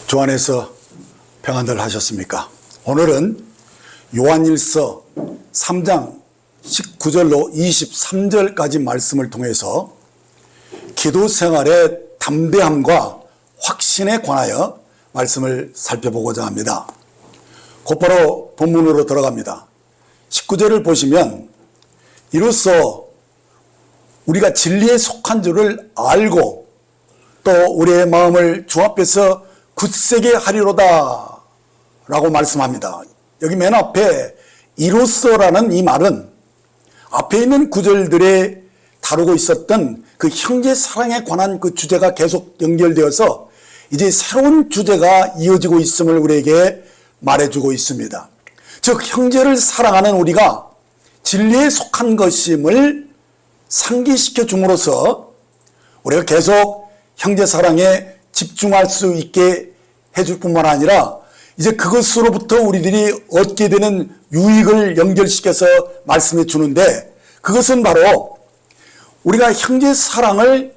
주 안에서 평안들 하셨습니까? 오늘은 요한일서 3장 19절로 23절까지 말씀을 통해서 기도 생활의 담대함과 확신에 관하여 말씀을 살펴보고자 합니다. 곧바로 본문으로 들어갑니다. 19절을 보시면 이로써 우리가 진리에 속한 줄을 알고 또 우리의 마음을 주 앞에서 굳세게 하리로다 라고 말씀합니다. 여기 맨 앞에 이로써라는 이 말은 앞에 있는 구절들에 다루고 있었던 그 형제 사랑에 관한 그 주제가 계속 연결되어서 이제 새로운 주제가 이어지고 있음을 우리에게 말해주고 있습니다. 즉 형제를 사랑하는 우리가 진리에 속한 것임을 상기시켜 줌으로써 우리가 계속 형제 사랑에 집중할 수 있게 해줄 뿐만 아니라 이제 그것으로부터 우리들이 얻게 되는 유익을 연결시켜서 말씀해 주는데, 그것은 바로 우리가 형제 사랑을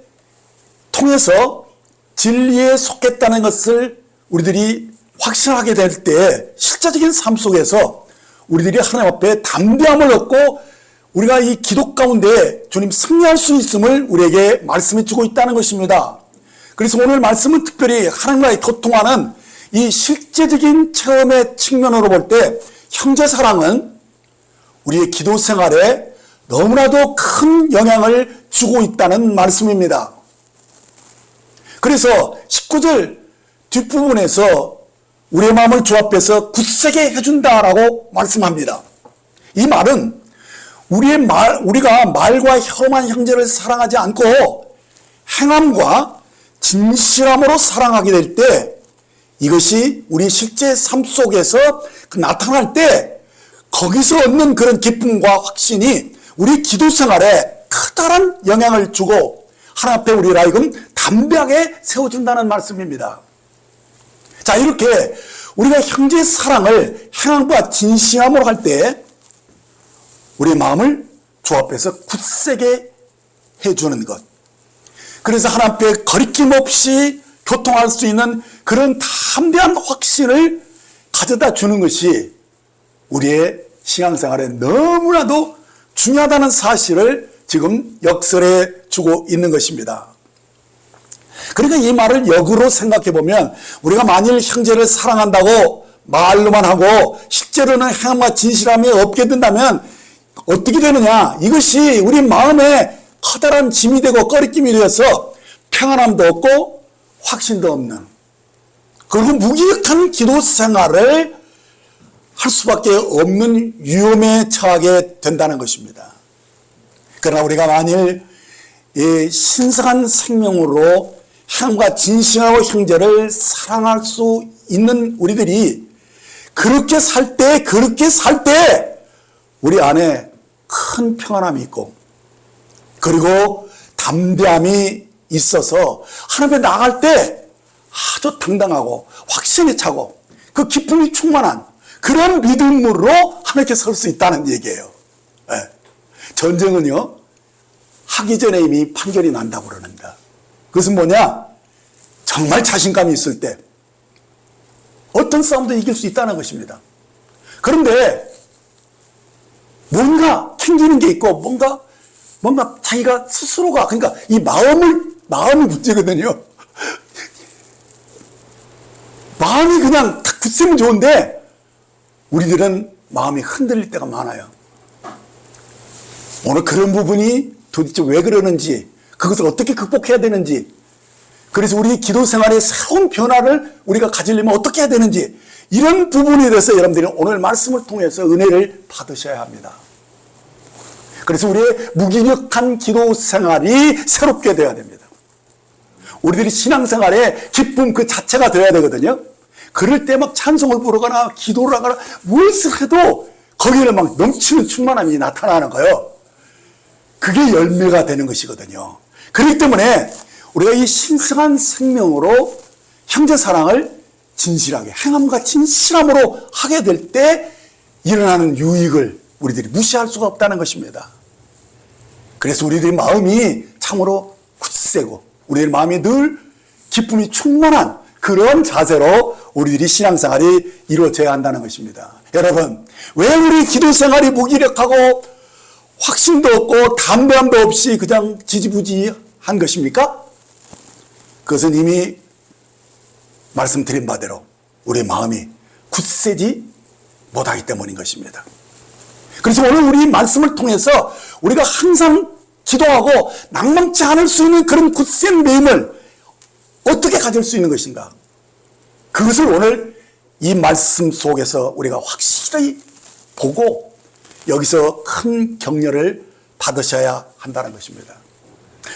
통해서 진리에 속했다는 것을 우리들이 확신하게 될 때 실제적인 삶 속에서 우리들이 하나님 앞에 담대함을 얻고 우리가 이 기도 가운데 주님 승리할 수 있음을 우리에게 말씀해 주고 있다는 것입니다. 그래서 오늘 말씀은 특별히 하나님과의 소통하는 이 실제적인 체험의 측면으로 볼 때 형제 사랑은 우리의 기도 생활에 너무나도 큰 영향을 주고 있다는 말씀입니다. 그래서 19절 뒷부분에서 우리의 마음을 주 앞에서 굳세게 해준다라고 말씀합니다. 이 말은 우리가 말과 혀로만 형제를 사랑하지 않고 행함과 진실함으로 사랑하게 될 때 이것이 우리 실제 삶 속에서 나타날 때 거기서 얻는 그런 기쁨과 확신이 우리 기도 생활에 커다란 영향을 주고 하나님 앞에 우리를 하여금 담대하게 세워준다는 말씀입니다. 자, 이렇게 우리가 형제 사랑을 행함과 진실함으로 할 때 우리의 마음을 주 앞에서 굳세게 해주는 것, 그래서 하나님 앞에 거리낌 없이 교통할 수 있는 그런 담대한 확신을 가져다 주는 것이 우리의 신앙생활에 너무나도 중요하다는 사실을 지금 역설해 주고 있는 것입니다. 그러니까 이 말을 역으로 생각해 보면 우리가 만일 형제를 사랑한다고 말로만 하고 실제로는 행함과 진실함이 없게 된다면 어떻게 되느냐, 이것이 우리 마음에 커다란 짐이 되고 꺼리낌이 되어서 평안함도 없고 확신도 없는, 그리고 무기력한 기도 생활을 할 수밖에 없는 위험에 처하게 된다는 것입니다. 그러나 우리가 만일 이 신성한 생명으로 행함과 진실하고 형제를 사랑할 수 있는 우리들이 그렇게 살 때 우리 안에 큰 평안함이 있고 그리고 담대함이 있어서 하나님 앞에 나갈 때 아주 당당하고 확신에 차고 그 기쁨이 충만한 그런 믿음으로 하나님께 설 수 있다는 얘기예요. 네. 전쟁은요 하기 전에 이미 판결이 난다고 그러는다. 그것은 뭐냐, 정말 자신감이 있을 때 어떤 싸움도 이길 수 있다는 것입니다. 그런데 뭔가 튕기는 게 있고 뭔가 자기가 스스로가, 그러니까 이 마음이 문제거든요. 마음이 그냥 딱 굳으면 좋은데 우리들은 마음이 흔들릴 때가 많아요. 오늘 그런 부분이 도대체 왜 그러는지, 그것을 어떻게 극복해야 되는지, 그래서 우리 기도 생활에 새로운 변화를 우리가 가지려면 어떻게 해야 되는지, 이런 부분에 대해서 여러분들이 오늘 말씀을 통해서 은혜를 받으셔야 합니다. 그래서 우리의 무기력한 기도 생활이 새롭게 되어야 됩니다. 우리들이 신앙생활에 기쁨 그 자체가 되어야 되거든요. 그럴 때 막 찬송을 부르거나 기도를 하거나 무엇을 해도 거기에 막 넘치는 충만함이 나타나는 거예요. 그게 열매가 되는 것이거든요. 그렇기 때문에 우리가 이 신성한 생명으로 형제 사랑을 진실하게 행함과 진실함으로 하게 될 때 일어나는 유익을 우리들이 무시할 수가 없다는 것입니다. 그래서 우리들의 마음이 참으로 굳세고 우리의 마음이 늘 기쁨이 충만한 그런 자세로 우리들이 신앙생활이 이루어져야 한다는 것입니다. 여러분, 왜 우리 기도생활이 무기력하고 확신도 없고 담대함도 없이 그냥 지지부지한 것입니까? 그것은 이미 말씀드린 바대로 우리의 마음이 굳세지 못하기 때문인 것입니다. 그래서 오늘 우리 말씀을 통해서 우리가 항상 기도하고 낭망치 않을 수 있는 그런 굳센 마음을 어떻게 가질 수 있는 것인가? 그것을 오늘 이 말씀 속에서 우리가 확실히 보고 여기서 큰 격려를 받으셔야 한다는 것입니다.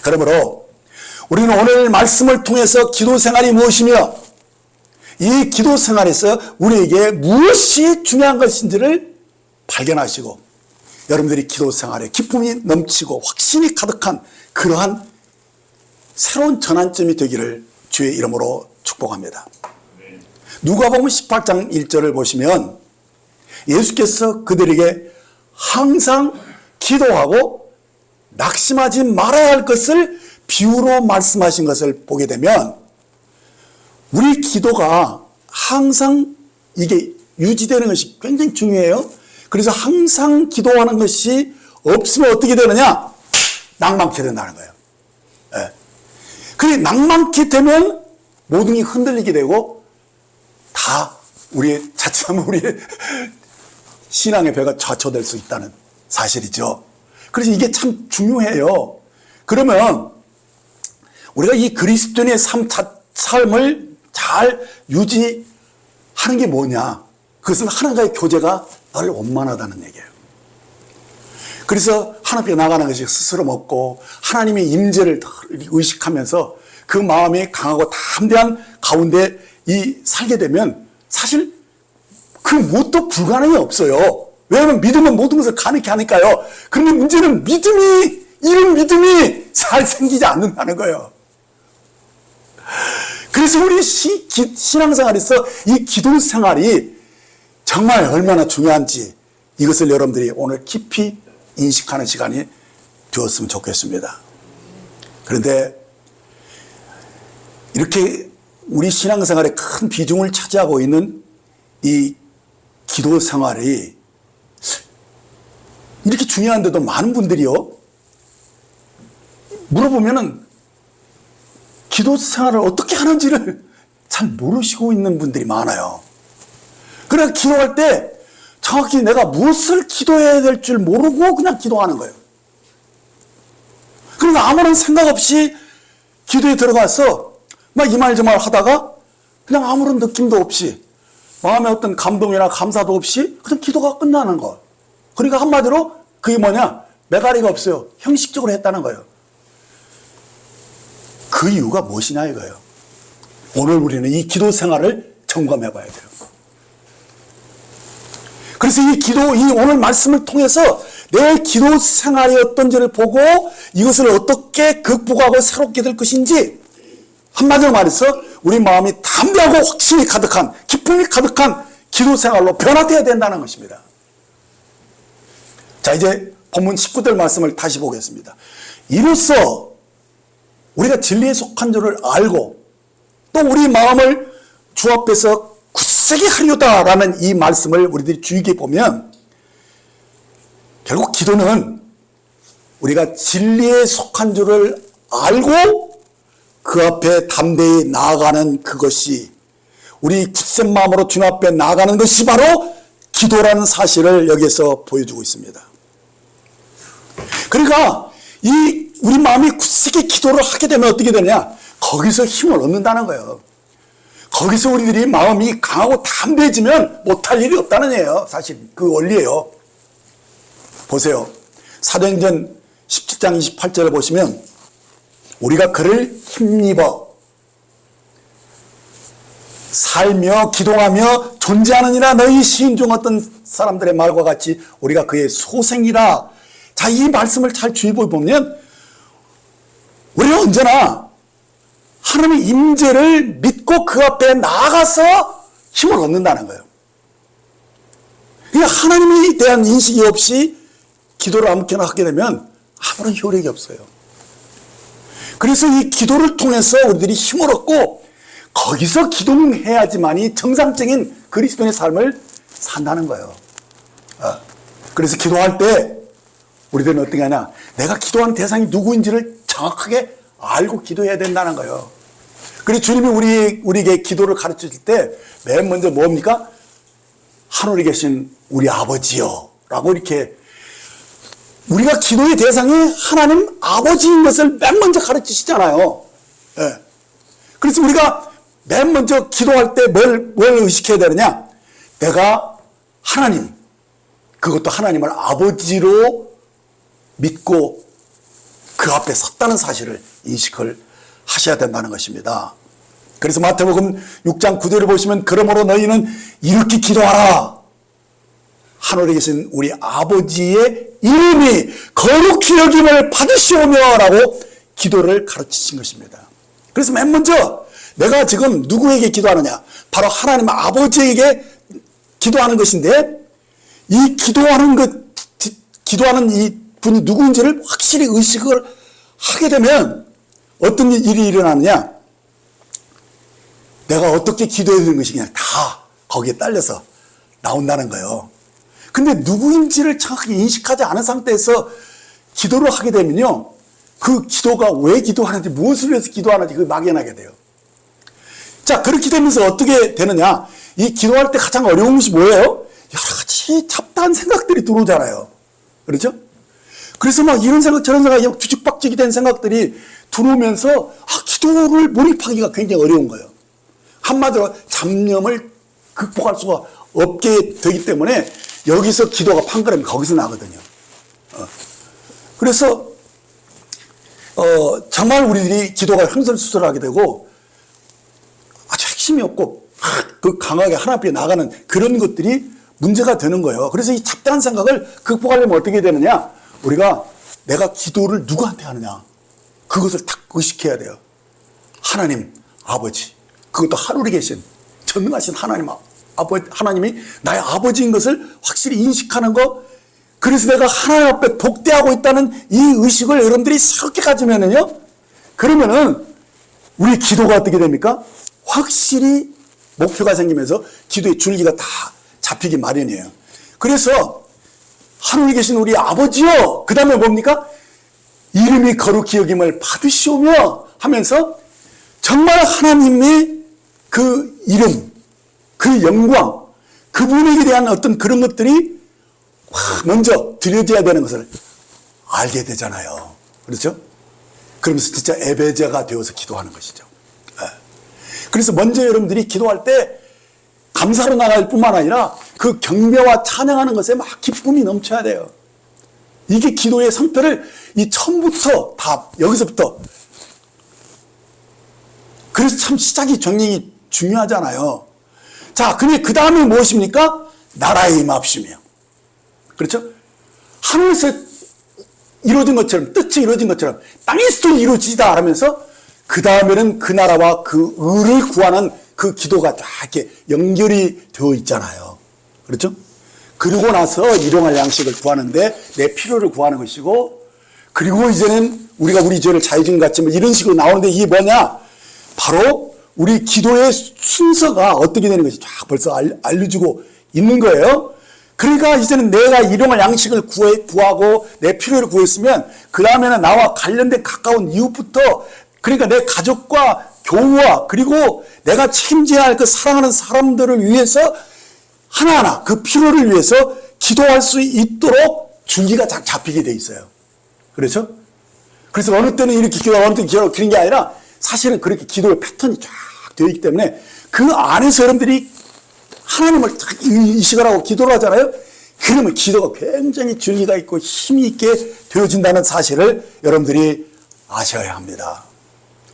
그러므로 우리는 오늘 말씀을 통해서 기도 생활이 무엇이며 이 기도 생활에서 우리에게 무엇이 중요한 것인지를 발견하시고 여러분들이 기도 생활에 기쁨이 넘치고 확신이 가득한 그러한 새로운 전환점이 되기를 주의 이름으로 축복합니다. 누가복음 18장 1절을 보시면 예수께서 그들에게 항상 기도하고 낙심하지 말아야 할 것을 비유로 말씀하신 것을 보게 되면 우리 기도가 항상 이게 유지되는 것이 굉장히 중요해요. 그래서 항상 기도하는 것이 없으면 어떻게 되느냐? 낭만케 된다는 거예요. 네. 그래 낭만케 되면 모든 게 흔들리게 되고 다 우리의 자칫하면 우리의 신앙의 배가 좌초될 수 있다는 사실이죠. 그래서 이게 참 중요해요. 그러면 우리가 이 그리스도인의 삶을 잘 유지하는 게 뭐냐? 그것은 하나님과의 교제가 늘 원만하다는 얘기예요. 그래서 하나님께 나가는 것이 스스럼 없고 하나님의 임재를 의식하면서 그 마음이 강하고 담대한 가운데 살게 되면 사실 그 무엇도 불가능이 없어요. 왜냐하면 믿으면 모든 것을 가능케 하니까요. 그런데 문제는 이런 믿음이 잘 생기지 않는다는 거예요. 그래서 우리 신앙생활에서 이 기도 생활이 정말 얼마나 중요한지 이것을 여러분들이 오늘 깊이 인식하는 시간이 되었으면 좋겠습니다. 그런데 이렇게 우리 신앙생활에 큰 비중을 차지하고 있는 이 기도 생활이 이렇게 중요한데도 많은 분들이요 물어보면은 기도 생활을 어떻게 하는지를 잘 모르시고 있는 분들이 많아요. 그래서 기도할 때 정확히 내가 무엇을 기도해야 될 줄 모르고 그냥 기도하는 거예요. 그러니까 아무런 생각 없이 기도에 들어가서 막 이 말 저 말 하다가 그냥 아무런 느낌도 없이 마음에 어떤 감동이나 감사도 없이 그냥 기도가 끝나는 거. 그러니까 한마디로 그게 뭐냐? 매가리가 없어요. 형식적으로 했다는 거예요. 그 이유가 무엇이냐 이거예요. 오늘 우리는 이 기도 생활을 점검해 봐야 돼요. 그래서 이 오늘 말씀을 통해서 내 기도 생활이 어떤지를 보고 이것을 어떻게 극복하고 새롭게 될 것인지 한마디로 말해서 우리 마음이 담대하고 확신이 가득한 기쁨이 가득한 기도 생활로 변화되어야 된다는 것입니다. 자, 이제 본문 19절 말씀을 다시 보겠습니다. 이로써 우리가 진리에 속한 줄을 알고 또 우리 마음을 주 앞에서 굳세게 하려다라는 이 말씀을 우리들이 주의 깊게 보면 결국 기도는 우리가 진리에 속한 줄을 알고 그 앞에 담대히 나아가는 그것이 우리 굳센 마음으로 주님 앞에 나아가는 것이 바로 기도라는 사실을 여기에서 보여주고 있습니다. 그러니까 우리 마음이 굳세게 기도를 하게 되면 어떻게 되냐? 거기서 힘을 얻는다는 거예요. 거기서 우리들이 마음이 강하고 담대해지면 못할 일이 없다는 얘기예요. 사실 그 원리예요. 보세요. 사도행전 17장 28절을 보시면 우리가 그를 힘입어 살며 기도하며 존재하느니라 너희 시인 중 어떤 사람들의 말과 같이 우리가 그의 소생이라. 자, 이 말씀을 잘 주의 보면 우리는 언제나 하나님의 임재를 믿고 그 앞에 나아가서 힘을 얻는다는 거예요. 그러니까 하나님에 대한 인식이 없이 기도를 아무렇게나 하게 되면 아무런 효력이 없어요. 그래서 이 기도를 통해서 우리들이 힘을 얻고 거기서 기도해야지만이 정상적인 그리스도인의 삶을 산다는 거예요. 그래서 기도할 때 우리들은 어떻게 하냐? 내가 기도하는 대상이 누구인지를 정확하게 알고 기도해야 된다는 거예요. 그래서 주님이 우리에게 기도를 가르쳐 줄 때 맨 먼저 뭡니까? 하늘에 계신 우리 아버지요 라고 이렇게 우리가 기도의 대상이 하나님 아버지인 것을 맨 먼저 가르치시잖아요. 예. 그래서 우리가 맨 먼저 기도할 때 뭘 의식해야 되느냐? 내가 하나님, 그것도 하나님을 아버지로 믿고 그 앞에 섰다는 사실을 인식을 하셔야 된다는 것입니다. 그래서 마태복음 6장 9절을 보시면 그러므로 너희는 이렇게 기도하라. 하늘에 계신 우리 아버지의 이름이 거룩히 여김을 받으시오며 라고 기도를 가르치신 것입니다. 그래서 맨 먼저 내가 지금 누구에게 기도하느냐? 바로 하나님 아버지에게 기도하는 것인데 이 기도하는 이 분이 누구인지를 확실히 의식을 하게 되면 어떤 일이 일어나느냐? 내가 어떻게 기도해야 되는 것이 그냥 다 거기에 딸려서 나온다는 거예요. 근데 누구인지를 정확하게 인식하지 않은 상태에서 기도를 하게 되면요. 그 기도가 왜 기도하는지, 무엇을 위해서 기도하는지 그게 막연하게 돼요. 자, 그렇게 되면서 어떻게 되느냐? 이 기도할 때 가장 어려운 것이 뭐예요? 여러 가지 잡다한 생각들이 들어오잖아요. 그렇죠? 그래서 막 이런 생각, 저런 생각, 뒤죽박죽이 된 생각들이 들어오면서 기도를 몰입하기가 굉장히 어려운 거예요. 한마디로 잡념을 극복할 수가 없게 되기 때문에 여기서 기도가 판가름이 거기서 나거든요. 그래서 정말 우리들이 기도가 횡설수설하게 되고 아주 핵심이 없고 그 강하게 하나님 앞에 나가는 그런 것들이 문제가 되는 거예요. 그래서 이 잡다한 생각을 극복하려면 어떻게 되느냐? 우리가 내가 기도를 누구한테 하느냐? 그것을 딱 의식해야 돼요. 하나님 아버지, 그것도 하늘에 계신 전능하신 하나님이 나의 아버지인 것을 확실히 인식하는 거. 그래서 내가 하나님 앞에 복대하고 있다는 이 의식을 여러분들이 새롭게 가지면은요, 그러면은 우리 기도가 어떻게 됩니까? 확실히 목표가 생기면서 기도의 줄기가 다 잡히기 마련이에요. 그래서 하늘에 계신 우리 아버지요, 그 다음에 뭡니까? 이름이 거룩히 여김을 받으시오며 하면서 정말 하나님의 그 이름, 그 영광, 그분에게 대한 어떤 그런 것들이 먼저 드려져야 되는 것을 알게 되잖아요. 그렇죠? 그러면서 진짜 예배자가 되어서 기도하는 것이죠. 그래서 먼저 여러분들이 기도할 때 감사로 나갈 뿐만 아니라 그 경배와 찬양하는 것에 막 기쁨이 넘쳐야 돼요. 이게 기도의 상태를 이 처음부터 다 여기서부터. 그래서 참 시작이 굉장히 중요하잖아요. 자, 근데 그 다음에 무엇입니까? 나라의 임합시며. 그렇죠? 하늘에서 이루어진 것처럼, 뜻이 이루어진 것처럼 땅에서도 이루어지다 하면서 그 다음에는 그 나라와 그 의를 구하는 그 기도가 다 이렇게 연결이 되어 있잖아요. 그렇죠? 그러고 나서 일용할 양식을 구하는데 내 필요를 구하는 것이고, 그리고 이제는 우리가 우리 죄를 자유증 같이 이런 식으로 나오는데 이게 뭐냐? 바로 우리 기도의 순서가 어떻게 되는 것이 쫙 벌써 알려주고 있는 거예요. 그러니까 이제는 내가 일용할 양식을 구하고 내 필요를 구했으면 그 다음에는 나와 관련된 가까운 이웃부터, 그러니까 내 가족과 교우와 그리고 내가 책임져야 할 그 사랑하는 사람들을 위해서 하나하나 그 필요를 위해서 기도할 수 있도록 줄기가 잡히게 돼 있어요. 그렇죠? 그래서 어느 때는 이렇게 기도하고 어느 때는 기도하고 그런 게 아니라 사실은 그렇게 기도의 패턴이 쫙 되어 있기 때문에 그 안에서 여러분들이 하나님을 딱 의식을 하고 기도를 하잖아요. 그러면 기도가 굉장히 줄기가 있고 힘이 있게 되어진다는 사실을 여러분들이 아셔야 합니다.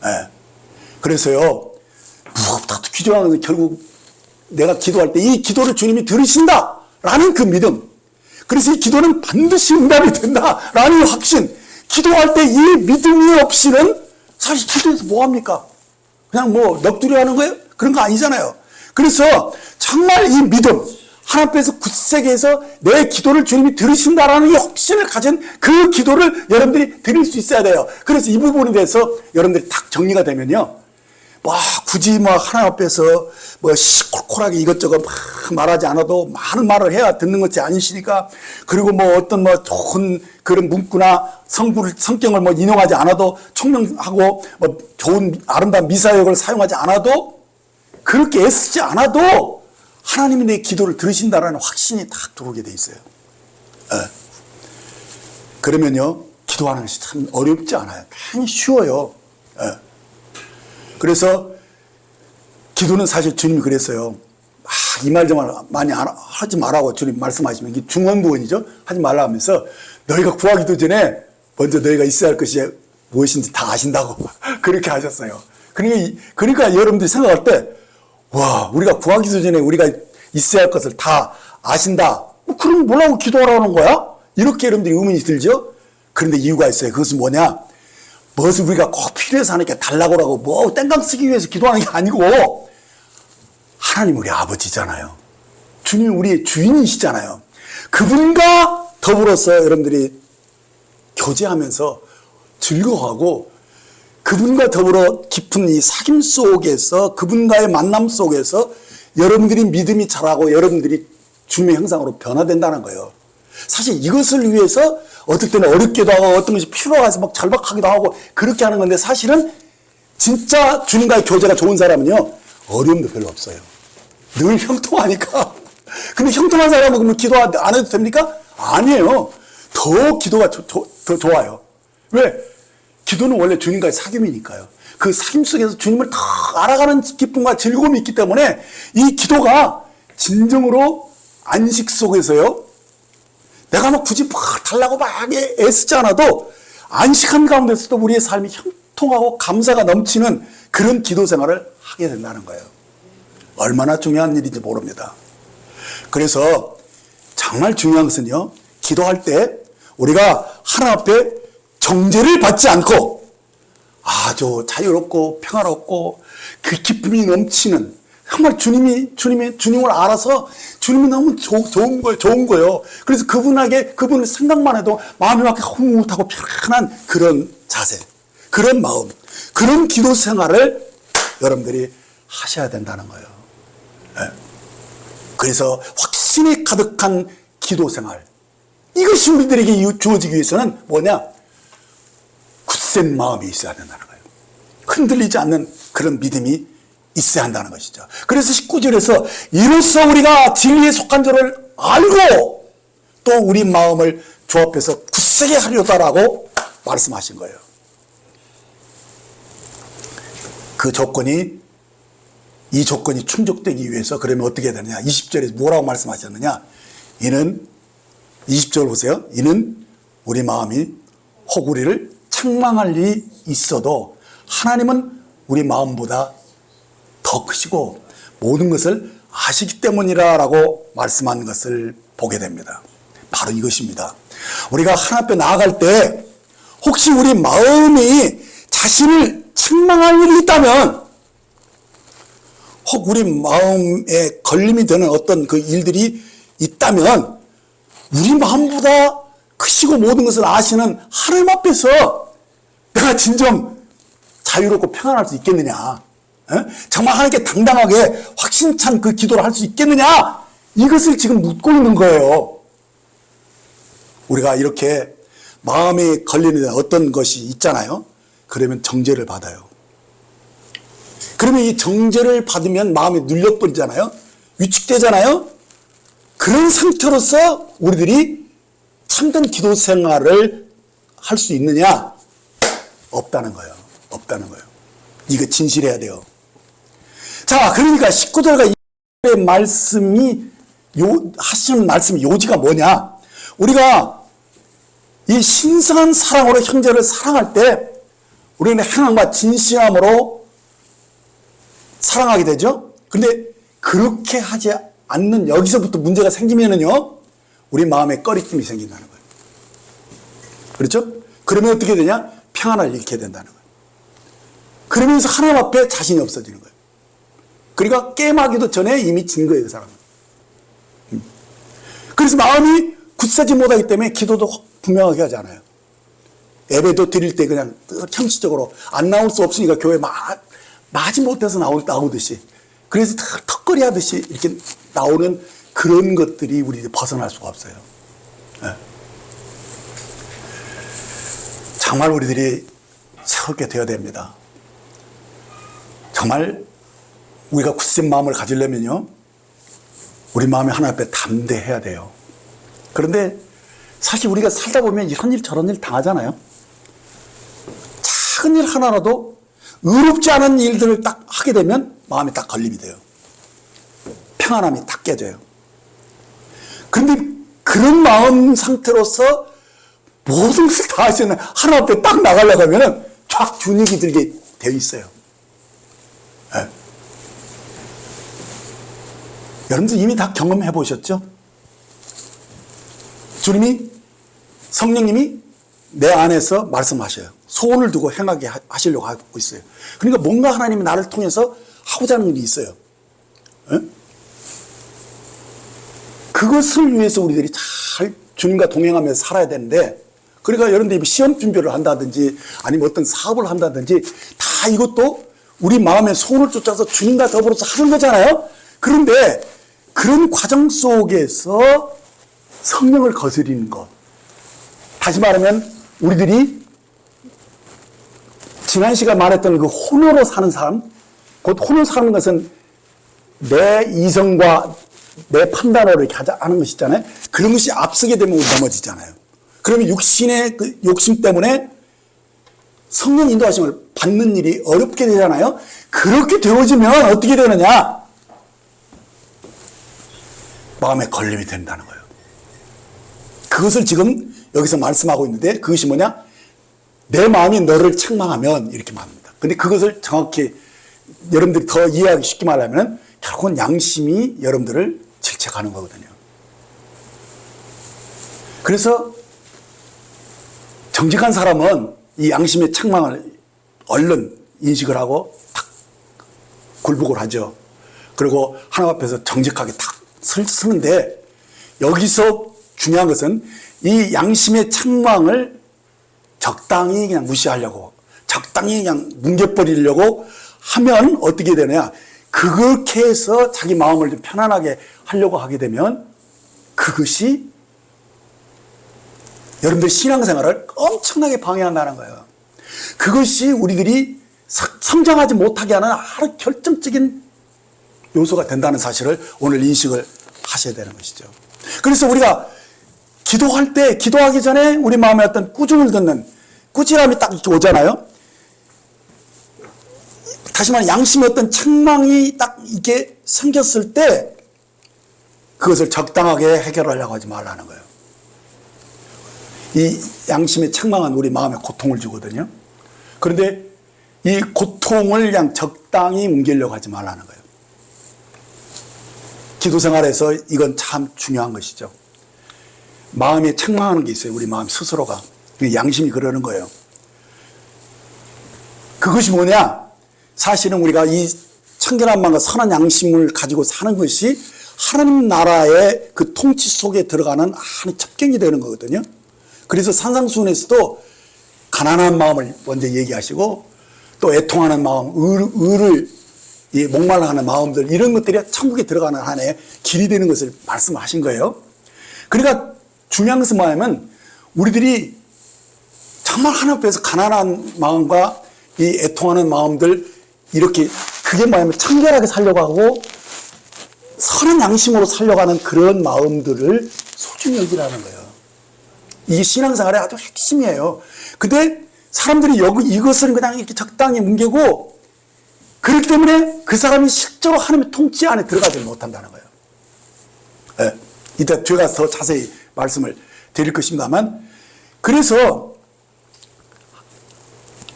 네. 그래서요, 무겁다도 기도하는 것은 결국 내가 기도할 때 이 기도를 주님이 들으신다라는 그 믿음. 그래서 이 기도는 반드시 응답이 된다라는 확신. 기도할 때 이 믿음이 없이는 사실 기도에서 뭐합니까? 그냥 뭐 넋두리 하는 거예요? 그런 거 아니잖아요. 그래서 정말 이 믿음, 하나님 앞에서 굳세게 해서 내 기도를 주님이 들으신다라는 이 확신을 가진 그 기도를 여러분들이 드릴 수 있어야 돼요. 그래서 이 부분에 대해서 여러분들이 딱 정리가 되면요, 굳이 하나님 앞에서 시콜콜하게 이것저것 막 말하지 않아도 많은 말을 해야 듣는 것이 아니시니까, 그리고 어떤 좋은 그런 문구나 성경을 인용하지 않아도 총명하고 좋은 아름다운 미사역을 사용하지 않아도, 그렇게 애쓰지 않아도 하나님이 내 기도를 들으신다라는 확신이 딱 들어오게 돼 있어요. 그러면요, 기도하는 것이 참 어렵지 않아요. 굉장히 쉬워요. 그래서 기도는 사실 주님이 그랬어요. 이 말 좀 많이 하지 말라고 주님 말씀하시면, 이게 중언부언이죠. 하지 말라 하면서, 너희가 구하기도 전에 먼저 너희가 있어야 할 것이 무엇인지 다 아신다고 그렇게 하셨어요. 그러니까 여러분들이 생각할 때, 와, 우리가 구하기도 전에 우리가 있어야 할 것을 다 아신다. 그럼 뭐라고 기도하라는 거야? 이렇게 여러분들이 의문이 들죠? 그런데 이유가 있어요. 그것은 뭐냐? 무엇을 우리가 꼭 필요해서 하니까 달라고 하고 땡깡 쓰기 위해서 기도하는 게 아니고, 하나님 우리 아버지잖아요. 주님 우리 주인이시잖아요. 그분과 더불어서 여러분들이 교제하면서 즐거워하고, 그분과 더불어 깊은 이 사귐 속에서, 그분과의 만남 속에서 여러분들이 믿음이 자라고 여러분들이 주님의 형상으로 변화된다는 거예요. 사실 이것을 위해서 어떨 때는 어렵기도 하고 어떤 것이 필요해서 절박하기도 하고 그렇게 하는 건데, 사실은 진짜 주님과의 교제가 좋은 사람은요, 어려움도 별로 없어요. 늘 형통하니까. 근데 형통한 사람은 그러면 기도 안 해도 됩니까? 아니에요. 더 기도가 더 좋아요. 왜? 기도는 원래 주님과의 사귐이니까요. 그 사귐 속에서 주님을 더 알아가는 기쁨과 즐거움이 있기 때문에, 이 기도가 진정으로 안식 속에서요, 내가 굳이 달라고 애쓰지 않아도 안식한 가운데서도 우리의 삶이 형통하고 감사가 넘치는 그런 기도 생활을 하게 된다는 거예요. 얼마나 중요한 일인지 모릅니다. 그래서 정말 중요한 것은요, 기도할 때 우리가 하나님 앞에 정죄를 받지 않고 아주 자유롭고 평화롭고 그 기쁨이 넘치는, 정말 주님을 알아서 주님이 너무 좋은 거예요. 그래서 그분을 생각만 해도 마음이 막 흐뭇하고 편안한 그런 자세, 그런 마음, 그런 기도 생활을 여러분들이 하셔야 된다는 거예요. 그래서 확신이 가득한 기도 생활, 이것이 우리들에게 주어지기 위해서는 뭐냐? 굳센 마음이 있어야 된다는 거예요. 흔들리지 않는 그런 믿음이 있어야 한다는 것이죠. 그래서 19절에서 이로써 우리가 진리에 속한 줄을 알고 또 우리 마음을 주 앞에서 굳세게 하려다라고 말씀하신 거예요. 이 조건이 충족되기 위해서 그러면 어떻게 해야 되느냐? 20절에 뭐라고 말씀하셨느냐? 20절 보세요. 이는 우리 마음이 혹 우리를 책망할 일이 있어도 하나님은 우리 마음보다 더 크시고 모든 것을 아시기 때문이라고 말씀한 것을 보게 됩니다. 바로 이것입니다. 우리가 하나님 앞에 나아갈 때 혹시 우리 마음이 자신을 책망할 일이 있다면, 혹 우리 마음에 걸림이 되는 어떤 그 일들이 있다면, 우리 마음보다 크시고 모든 것을 아시는 하나님 앞에서 내가 진정 자유롭고 평안할 수 있겠느냐? 정말 하나님께 당당하게 확신찬 그 기도를 할 수 있겠느냐? 이것을 지금 묻고 있는 거예요. 우리가 이렇게 마음에 걸리는 어떤 것이 있잖아요. 그러면 정죄를 받아요. 그러면 이 정죄를 받으면 마음이 눌려버리잖아요. 위축되잖아요. 그런 상태로서 우리들이 참된 기도 생활을 할 수 있느냐? 없다는 거예요. 없다는 거예요. 이거 진실해야 돼요. 자, 그러니까 19절과 20절의 말씀이 하시는 말씀 요지가 뭐냐? 우리가 이 신성한 사랑으로 형제를 사랑할 때 우리는 행함과 진실함으로 사랑하게 되죠. 그런데 그렇게 하지 않는 여기서부터 문제가 생기면은요, 우리 마음에 꺼리낌이 생긴다는 거예요. 그렇죠? 그러면 어떻게 되냐? 평안을 잃게 된다는 거예요. 그러면서 하나님 앞에 자신이 없어지는 거예요. 그러니까 게임하기도 전에 이미 진 거예요, 그 사람은. 그래서 마음이 굳세지 못하기 때문에 기도도 분명하게 하지 않아요. 예배도 드릴 때 그냥 형식적으로 안 나올 수 없으니까 교회 막 마지못해서 나오듯이, 그래서 턱걸이 하듯이 이렇게 나오는 그런 것들이 우리 벗어날 수가 없어요. 네. 정말 우리들이 새롭게 되어야 됩니다. 정말 우리가 굳센 마음을 가지려면요, 우리 마음이 하나님 앞에 담대해야 돼요. 그런데 사실 우리가 살다 보면 이런 일 저런 일 당하잖아요. 작은 일 하나라도 의롭지 않은 일들을 딱 하게 되면 마음이 딱 걸림이 돼요. 평안함이 딱 깨져요. 그런데 그런 마음 상태로서 모든 것을 다 하시는 하나님 앞에 딱 나가려고 하면 쫙 분위기 들게 되어 있어요. 네. 여러분들 이미 다 경험해 보셨죠? 주님이, 성령님이 내 안에서 말씀하셔요. 소원을 두고 행하게 하시려고 하고 있어요. 그러니까 뭔가 하나님이 나를 통해서 하고자 하는 일이 있어요. 네? 그것을 위해서 우리들이 잘 주님과 동행하면서 살아야 되는데, 그러니까 여러분들이 시험 준비를 한다든지 아니면 어떤 사업을 한다든지 다 이것도 우리 마음의 소원을 쫓아서 주님과 더불어서 하는 거잖아요. 그런데 그런 과정 속에서 성령을 거스리는 것, 다시 말하면 우리들이 지난 시간 말했던 그 혼으로 사는 사람, 곧 혼으로 사는 것은 내 이성과 내 판단으로 이렇게 하는 것이잖아요. 그런 것이 앞서게 되면 우리 넘어지잖아요. 그러면 육신의 그 욕심 때문에 성령 인도하심을 받는 일이 어렵게 되잖아요. 그렇게 되어지면 어떻게 되느냐? 마음에 걸림이 된다는 거예요. 그것을 지금 여기서 말씀하고 있는데, 그것이 뭐냐? 내 마음이 너를 책망하면 이렇게 말합니다. 근데 그것을 정확히 여러분들이 더 이해하기 쉽게 말하면 결국은 양심이 여러분들을 질책하는 거거든요. 그래서 정직한 사람은 이 양심의 책망을 얼른 인식을 하고 탁 굴복을 하죠. 그리고 하나님 앞에서 정직하게 탁 서는데, 여기서 중요한 것은 이 양심의 책망을 적당히 그냥 무시하려고, 적당히 그냥 뭉개버리려고 하면 어떻게 되느냐? 그렇게 해서 자기 마음을 좀 편안하게 하려고 하게 되면 그것이 여러분들 신앙생활을 엄청나게 방해한다는 거예요. 그것이 우리들이 성장하지 못하게 하는 아주 결정적인 요소가 된다는 사실을 오늘 인식을 하셔야 되는 것이죠. 그래서 우리가 기도할 때, 기도하기 전에 우리 마음에 어떤 꾸중을 듣는 꾸지람이 딱 이렇게 오잖아요. 다시 말해 양심의 어떤 책망이 딱 이렇게 생겼을 때 그것을 적당하게 해결하려고 하지 말라는 거예요. 이 양심의 책망은 우리 마음에 고통을 주거든요. 그런데 이 고통을 그냥 적당히 뭉개려고 하지 말라는 거예요. 기도 생활에서 이건 참 중요한 것이죠. 마음에 책망하는 게 있어요. 우리 마음 스스로가. 양심이 그러는 거예요. 그것이 뭐냐? 사실은 우리가 이 청결한 마음과 선한 양심을 가지고 사는 것이 하나님 나라의 그 통치 속에 들어가는 한 첩경이 되는 거거든요. 그래서 산상수훈에서도 가난한 마음을 먼저 얘기하시고, 또 애통하는 마음, 의를 목말라하는 마음들, 이런 것들이 천국에 들어가는 한의 길이 되는 것을 말씀하신 거예요. 그러니까 중요한 것은 뭐냐면 우리들이 정말 하나님 앞에서 가난한 마음과 이 애통하는 마음들, 이렇게 그게 뭐냐면 청결하게 살려고 하고 선한 양심으로 살려고 하는 그런 마음들을 소중히 여기라는 거예요. 이게 신앙생활의 아주 핵심이에요. 근데 사람들이 이것을 그냥 이렇게 적당히 뭉개고, 그렇기 때문에 그 사람이 실제로 하나님의 통치 안에 들어가지 못한다는 거예요. 네. 이따 제가 더 자세히 말씀을 드릴 것입니다만, 그래서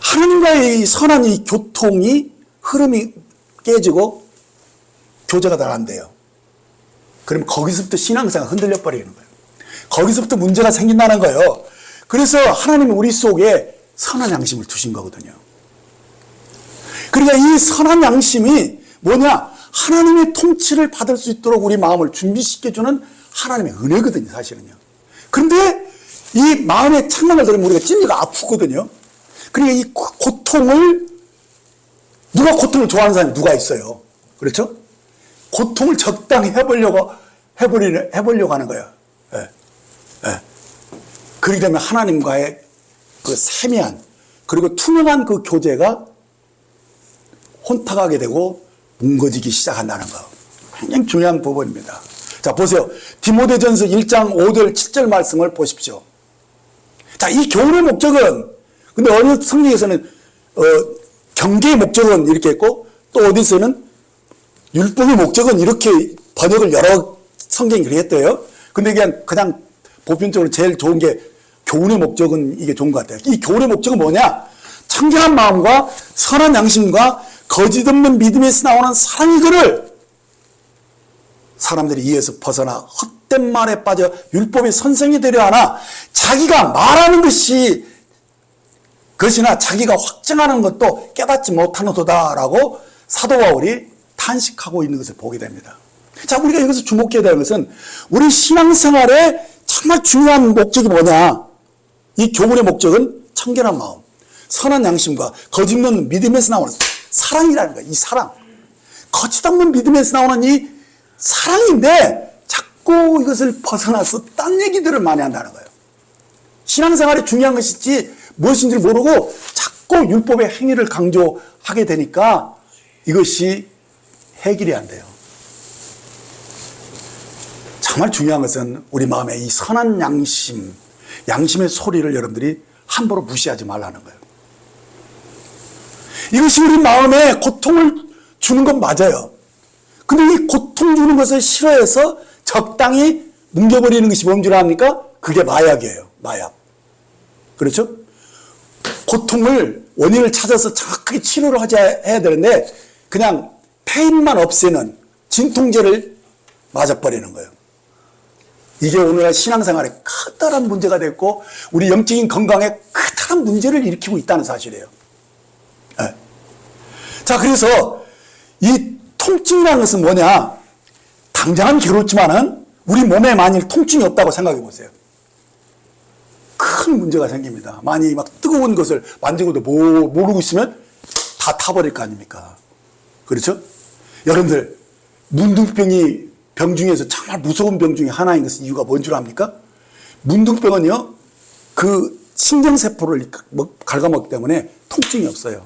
하나님과의 선한 이 교통이, 흐름이 깨지고 교제가 잘 안 돼요. 그럼 거기서부터 신앙생활 흔들려 버리는 거예요. 거기서부터 문제가 생긴다는 거예요. 그래서 하나님이 우리 속에 선한 양심을 두신 거거든요. 그러니까 이 선한 양심이 뭐냐? 하나님의 통치를 받을 수 있도록 우리 마음을 준비시켜주는 하나님의 은혜거든요, 사실은요. 그런데 이 마음의 책망을 들으면 우리가 찔리가 아프거든요. 그러니까 이 고통을 누가 고통을 좋아하는 사람이 누가 있어요? 그렇죠? 고통을 적당히 해보려고 하는 거예요. 예. 예. 그렇게 되면 하나님과의 그 세미한, 그리고 투명한 그 교제가 혼탁하게 되고 뭉거지기 시작한다는 거. 굉장히 중요한 부분입니다. 자, 보세요. 디모데전서 1장 5절 7절 말씀을 보십시오. 자, 이 교훈의 목적은, 근데 어느 성경에서는 경계의 목적은 이렇게 했고, 또 어디서는 율법의 목적은 이렇게 번역을 여러 성경이 그렇게 했대요. 근데 그냥 보편적으로 제일 좋은 게 교훈의 목적은 이게 좋은 것 같아요. 이 교훈의 목적은 뭐냐? 청결한 마음과 선한 양심과 거짓 없는 믿음에서 나오는 사랑의 글을 사람들이 이에서 벗어나 헛된 말에 빠져 율법의 선생이 되려 하나 자기가 말하는 것이나 자기가 확증하는 것도 깨닫지 못하노도다라고 사도 바울이 탄식하고 있는 것을 보게 됩니다. 자, 우리가 여기서 주목해야 될 것은 우리 신앙생활의 정말 중요한 목적이 뭐냐? 이 교훈의 목적은 청결한 마음, 선한 양심과 거짓 없는 믿음에서 나오는 사랑이라는 거예요. 이 사랑. 거짓 없는 믿음에서 나오는 이 사랑인데 자꾸 이것을 벗어나서 딴 얘기들을 많이 한다는 거예요. 신앙생활에 중요한 것이지 무엇인지 모르고 자꾸 율법의 행위를 강조하게 되니까 이것이 해결이 안 돼요. 정말 중요한 것은 우리 마음에 이 선한 양심의 소리를 여러분들이 함부로 무시하지 말라는 거예요. 이것이 우리 마음에 고통을 주는 건 맞아요. 근데 이 고통 주는 것을 싫어해서 적당히 뭉겨버리는 것이 뭔 줄 압니까? 그게 마약이에요. 마약. 그렇죠? 고통을, 원인을 찾아서 정확하게 치료를 해야 되는데 그냥 페인만 없애는 진통제를 맞아버리는 거예요. 이게 오늘날 신앙생활에 커다란 문제가 됐고 우리 영적인 건강에 커다란 문제를 일으키고 있다는 사실이에요. 네. 자, 그래서 이 통증이라는 것은 뭐냐? 당장은 괴롭지만은 우리 몸에 만일 통증이 없다고 생각해 보세요. 큰 문제가 생깁니다. 많이 막 뜨거운 것을 만지고도 모르고 있으면 다 타버릴 거 아닙니까? 그렇죠? 여러분들, 문둥병이 병 중에서 정말 무서운 병 중에 하나인 것은 이유가 뭔 줄 압니까? 문둥병은요, 그 신경세포를 갉아먹기 때문에 통증이 없어요.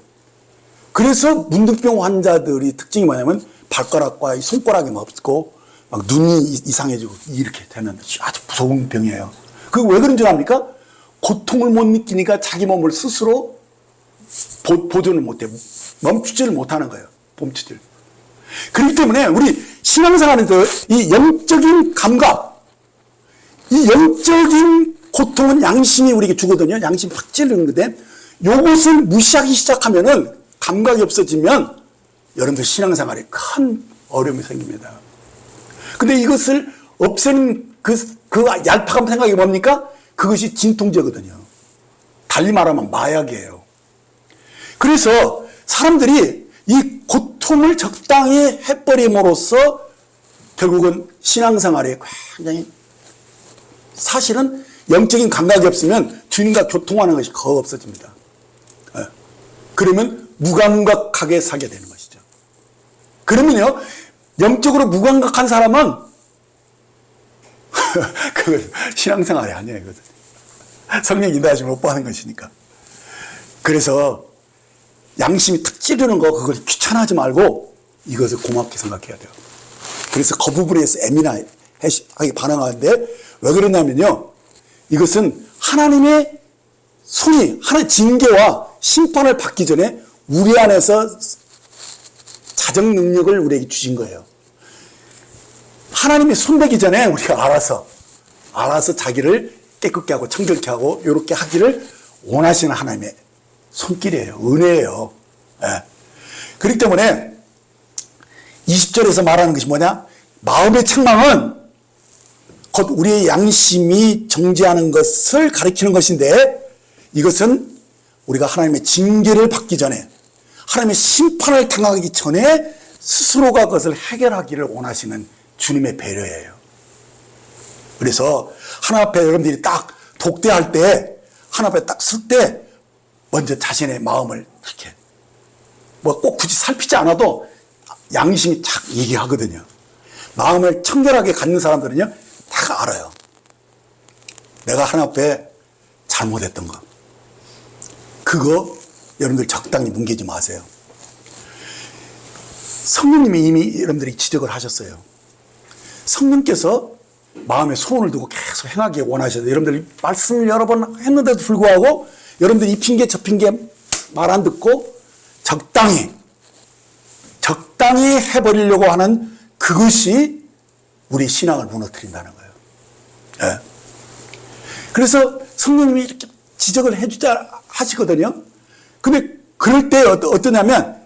그래서 문둥병 환자들이 특징이 뭐냐면 발가락과 손가락이 없고 막 눈이 이상해지고 이렇게 되는 아주 무서운 병이에요. 그게 왜 그런 줄 압니까? 고통을 못 느끼니까 자기 몸을 스스로 보존을 못해. 멈추지를 못하는 거예요. 멈추질. 그렇기 때문에 우리 신앙생활에서 이 영적인 감각, 이 영적인 고통은 양심이 우리에게 주거든요. 양심이 확 찌르는 건데 요것을 무시하기 시작하면은 감각이 없어지면 여러분들 신앙생활에 큰 어려움이 생깁니다. 근데 이것을 없애는 그 얄팍한 생각이 뭡니까? 그것이 진통제거든요. 달리 말하면 마약이에요. 그래서 사람들이 이 고통을 적당히 해버림으로써 결국은 신앙생활에 굉장히 사실은 영적인 감각이 없으면 주님과 교통하는 것이 거의 없어집니다. 그러면 무감각하게 살게 되는 것이죠. 그러면요, 영적으로 무감각한 사람은 그 신앙생활이 아니에요. 성령 인도하시면 못 받는 것이니까. 그래서 양심이 탁 찌르는 거 그걸 귀찮아하지 말고 이것을 고맙게 생각해야 돼요. 그래서 그 부분에서 예민하게 반응하는데 왜 그러냐면요, 이것은 하나님의 손이 하나의 징계와 심판을 받기 전에 우리 안에서 자정 능력을 우리에게 주신 거예요. 하나님이 손대기 전에 우리가 알아서 자기를 깨끗게 하고 청결케 하고 이렇게 하기를 원하시는 하나님의 손길이에요. 은혜예요. 예. 그렇기 때문에 20절에서 말하는 것이 뭐냐? 마음의 책망은 곧 우리의 양심이 정죄하는 것을 가리키는 것인데 이것은 우리가 하나님의 징계를 받기 전에 하나님의 심판을 당하기 전에 스스로가 그것을 해결하기를 원하시는 주님의 배려예요. 그래서 하나님 앞에 여러분들이 딱 독대할 때 하나님 앞에 딱 설 때 먼저 자신의 마음을 이렇게 뭐 꼭 굳이 살피지 않아도 양심이 착 얘기하거든요. 마음을 청결하게 갖는 사람들은요, 다 알아요. 내가 하나님 앞에 잘못했던 거. 그거 여러분들 적당히 뭉개지 마세요. 성령님이 이미 여러분들이 지적을 하셨어요. 성령께서 마음에 소원을 두고 계속 행하기 원하셔서 여러분들 말씀을 여러 번 했는데도 불구하고 여러분들이 이 핑계 저 핑계 말 안 듣고 적당히 해버리려고 하는 그것이 우리 신앙을 무너뜨린다는 거예요. 네. 그래서 성령님이 이렇게 지적을 해주자 하시거든요. 근데 그럴 때 어떠냐면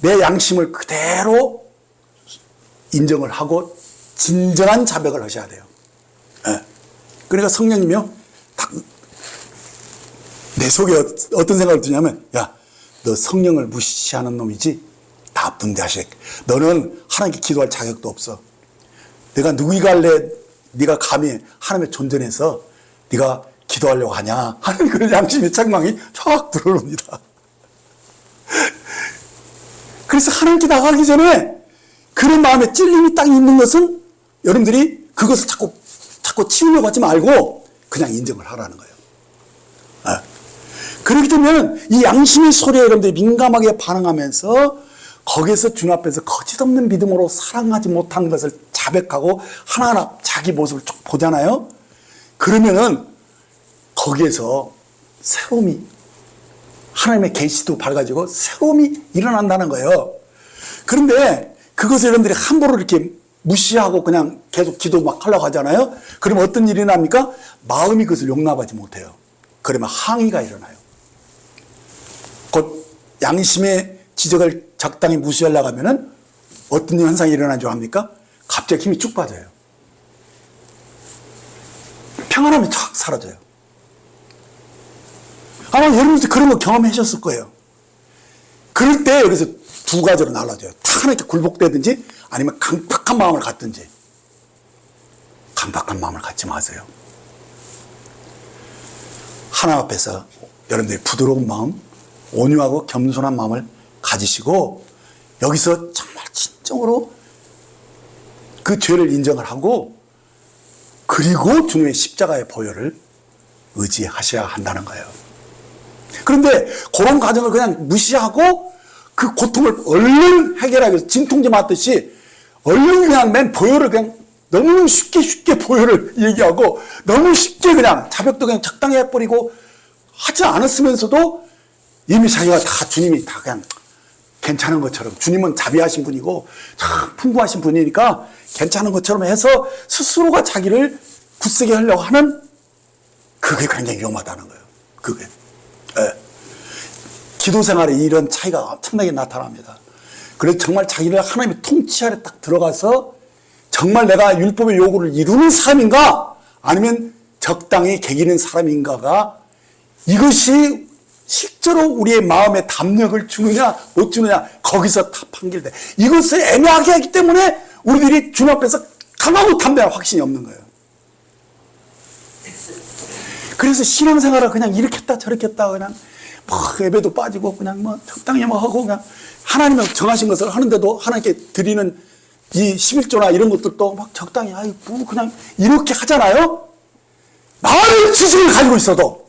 내 양심을 그대로 인정을 하고 진정한 자백을 하셔야 돼요. 네. 그러니까 성령님이요, 딱 내 속에 어떤 생각이 드냐면, 야, 너 성령을 무시하는 놈이지? 나쁜 자식. 너는 하나님께 기도할 자격도 없어. 내가 누구이가 할래? 네가 감히 하나님의 존전에서 네가 기도하려고 하냐 하는 그런 양심의 책망이 쫙 들어옵니다. 그래서 하나님께 나가기 전에 그런 마음에 찔림이 딱 있는 것은 여러분들이 그것을 자꾸 치우려고 하지 말고 그냥 인정을 하라는 거예요. 그렇기 때문에 이 양심의 소리에 여러분들이 민감하게 반응하면서 거기에서 주님 앞에서 거짓없는 믿음으로 사랑하지 못하는 것을 자백하고 하나하나 자기 모습을 쭉 보잖아요. 그러면은 거기에서 새로움이, 하나님의 계시도 밝아지고 새로움이 일어난다는 거예요. 그런데 그것을 여러분들이 함부로 이렇게 무시하고 그냥 계속 기도 막 하려고 하잖아요. 그러면 어떤 일이 납니까? 마음이 그것을 용납하지 못해요. 그러면 항의가 일어나요. 곧 양심의 지적을 적당히 무시하려고 하면은 어떤 현상이 일어나는 줄 압니까? 갑자기 힘이 쭉 빠져요. 평안함이 쫙 사라져요. 아마 여러분도 그런 거 경험하셨을 거예요. 그럴 때 여기서 두 가지로 나눠져요. 다 하나님께 굴복되든지 아니면 강팍한 마음을 갖든지. 강팍한 마음을 갖지 마세요. 하나님 앞에서 여러분들이 부드러운 마음, 온유하고 겸손한 마음을 가지시고 여기서 정말 진정으로 그 죄를 인정을 하고 그리고 주님의 십자가의 보혈을 의지하셔야 한다는 거예요. 그런데 그런 과정을 그냥 무시하고 그 고통을 얼른 해결하기 위해서 진통제 맞듯이 얼른 그냥 맨 보혈을 그냥 너무 쉽게 보혈을 얘기하고 너무 쉽게 그냥 자백도 그냥 적당히 해버리고 하지 않았으면서도 이미 자기가 다 주님이 다 그냥 괜찮은 것처럼, 주님은 자비하신 분이고 참 풍부하신 분이니까 괜찮은 것처럼 해서 스스로가 자기를 굳세게 하려고 하는 그게 굉장히 위험하다는 거예요. 그게. 네. 기도 생활에 이런 차이가 엄청나게 나타납니다. 그래서 정말 자기를 하나님의 통치 아래 딱 들어가서 정말 내가 율법의 요구를 이루는 사람인가 아니면 적당히 개기는 사람인가가 이것이 실제로 우리의 마음에 담력을 주느냐 못 주느냐 거기서 다 판결돼. 이것을 애매하게 하기 때문에 우리들이 주님 앞에서 강하고 담대한 확신이 없는 거예요. 그래서 신앙생활을 그냥 이렇게 했다 저렇게 했다 그냥 뭐 예배도 빠지고 그냥 뭐 적당히 뭐 하고 그냥 하나님은 정하신 것을 하는데도 하나님께 드리는 이 11조나 이런 것들도 막 적당히 아이 뭐 그냥 이렇게 하잖아요. 많은 지식을 가지고 있어도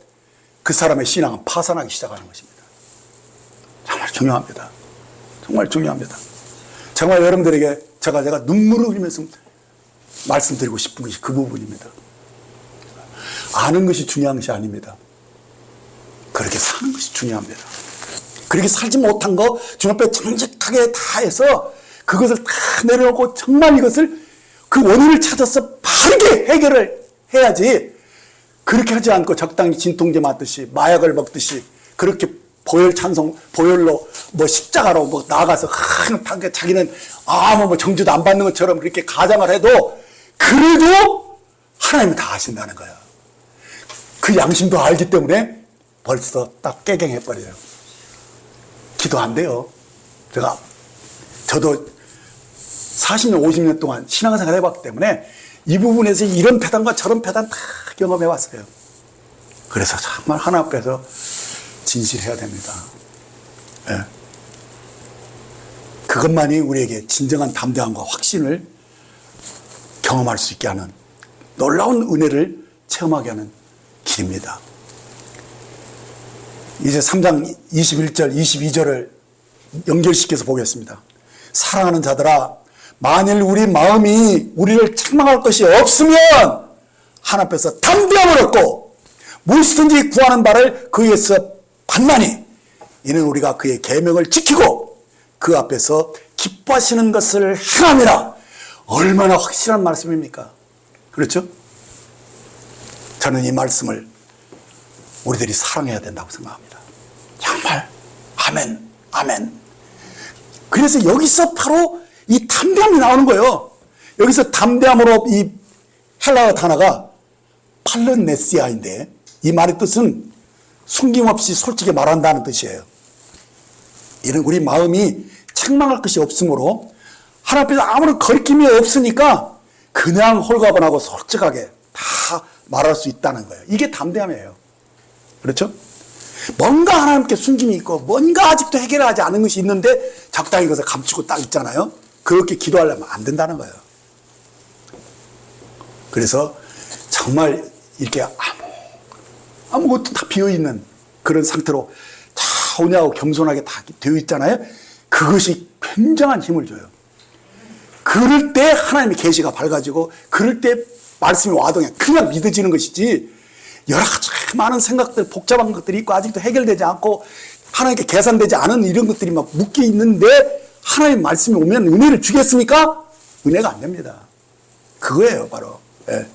그 사람의 신앙은 파산하기 시작하는 것입니다. 정말 중요합니다. 정말 중요합니다. 정말 여러분들에게 제가 눈물을 흘리면서 말씀드리고 싶은 것이 그 부분입니다. 아는 것이 중요한 것이 아닙니다. 그렇게 사는 것이 중요합니다. 그렇게 살지 못한 거 주님 앞에 정직하게 다 해서 그것을 다 내려놓고 정말 이것을 그 원인을 찾아서 바르게 해결을 해야지 그렇게 하지 않고 적당히 진통제 맞듯이 마약을 먹듯이 그렇게 보혈 찬송, 보혈로 뭐 십자가로 뭐 나아가서 자기는 아무 뭐 정죄도 안 받는 것처럼 그렇게 가장을 해도 그래도 하나님은 다 아신다는 거예요. 그 양심도 알기 때문에 벌써 딱 깨갱해버려요. 기도 안 돼요. 저도 40년, 50년 동안 신앙생활 해봤기 때문에 이 부분에서 이런 패단과 저런 패단 다 경험해왔어요. 그래서 정말 하나 앞에서 진실해야 됩니다. 네. 그것만이 우리에게 진정한 담대함과 확신을 경험할 수 있게 하는 놀라운 은혜를 체험하게 하는 길입니다. 이제 3장 21절, 22절을 연결시켜서 보겠습니다. 사랑하는 자들아, 만일 우리 마음이 우리를 책망할 것이 없으면 하나님 앞에서 담대함을 얻고 무엇이든지 구하는 바를 그에서 받나니 이는 우리가 그의 계명을 지키고 그 앞에서 기뻐하시는 것을 행함이라. 얼마나 확실한 말씀입니까? 그렇죠? 저는 이 말씀을 우리들이 사랑해야 된다고 생각합니다. 정말 아멘, 아멘. 그래서 여기서 바로 이 담대함이 나오는 거예요. 여기서 담대함으로 이 헬라어 단어가 팔르네시아인데 이 말의 뜻은 숨김없이 솔직히 말한다는 뜻이에요. 이는 우리 마음이 책망할 것이 없으므로 하나님 앞에서 아무런 거리낌이 없으니까 그냥 홀가분하고 솔직하게 다 말할 수 있다는 거예요. 이게 담대함이에요. 그렇죠? 뭔가 하나님께 숨김이 있고 뭔가 아직도 해결하지 않은 것이 있는데 적당히 그것을 감추고 딱 있잖아요. 그렇게 기도하려면 안 된다는 거예요. 그래서 정말 이렇게 아무것도 다 비어있는 그런 상태로 차분하고 겸손하게 다 되어 있잖아요. 그것이 굉장한 힘을 줘요. 그럴 때 하나님의 계시가 밝아지고 그럴 때 말씀이 와도 그냥 믿어지는 것이지 여러 가지 많은 생각들, 복잡한 것들이 있고 아직도 해결되지 않고 하나님께 계산되지 않은 이런 것들이 막 묶여 있는데 하나님 말씀이 오면 은혜를 주겠습니까? 은혜가 안 됩니다. 그거예요, 바로. 예.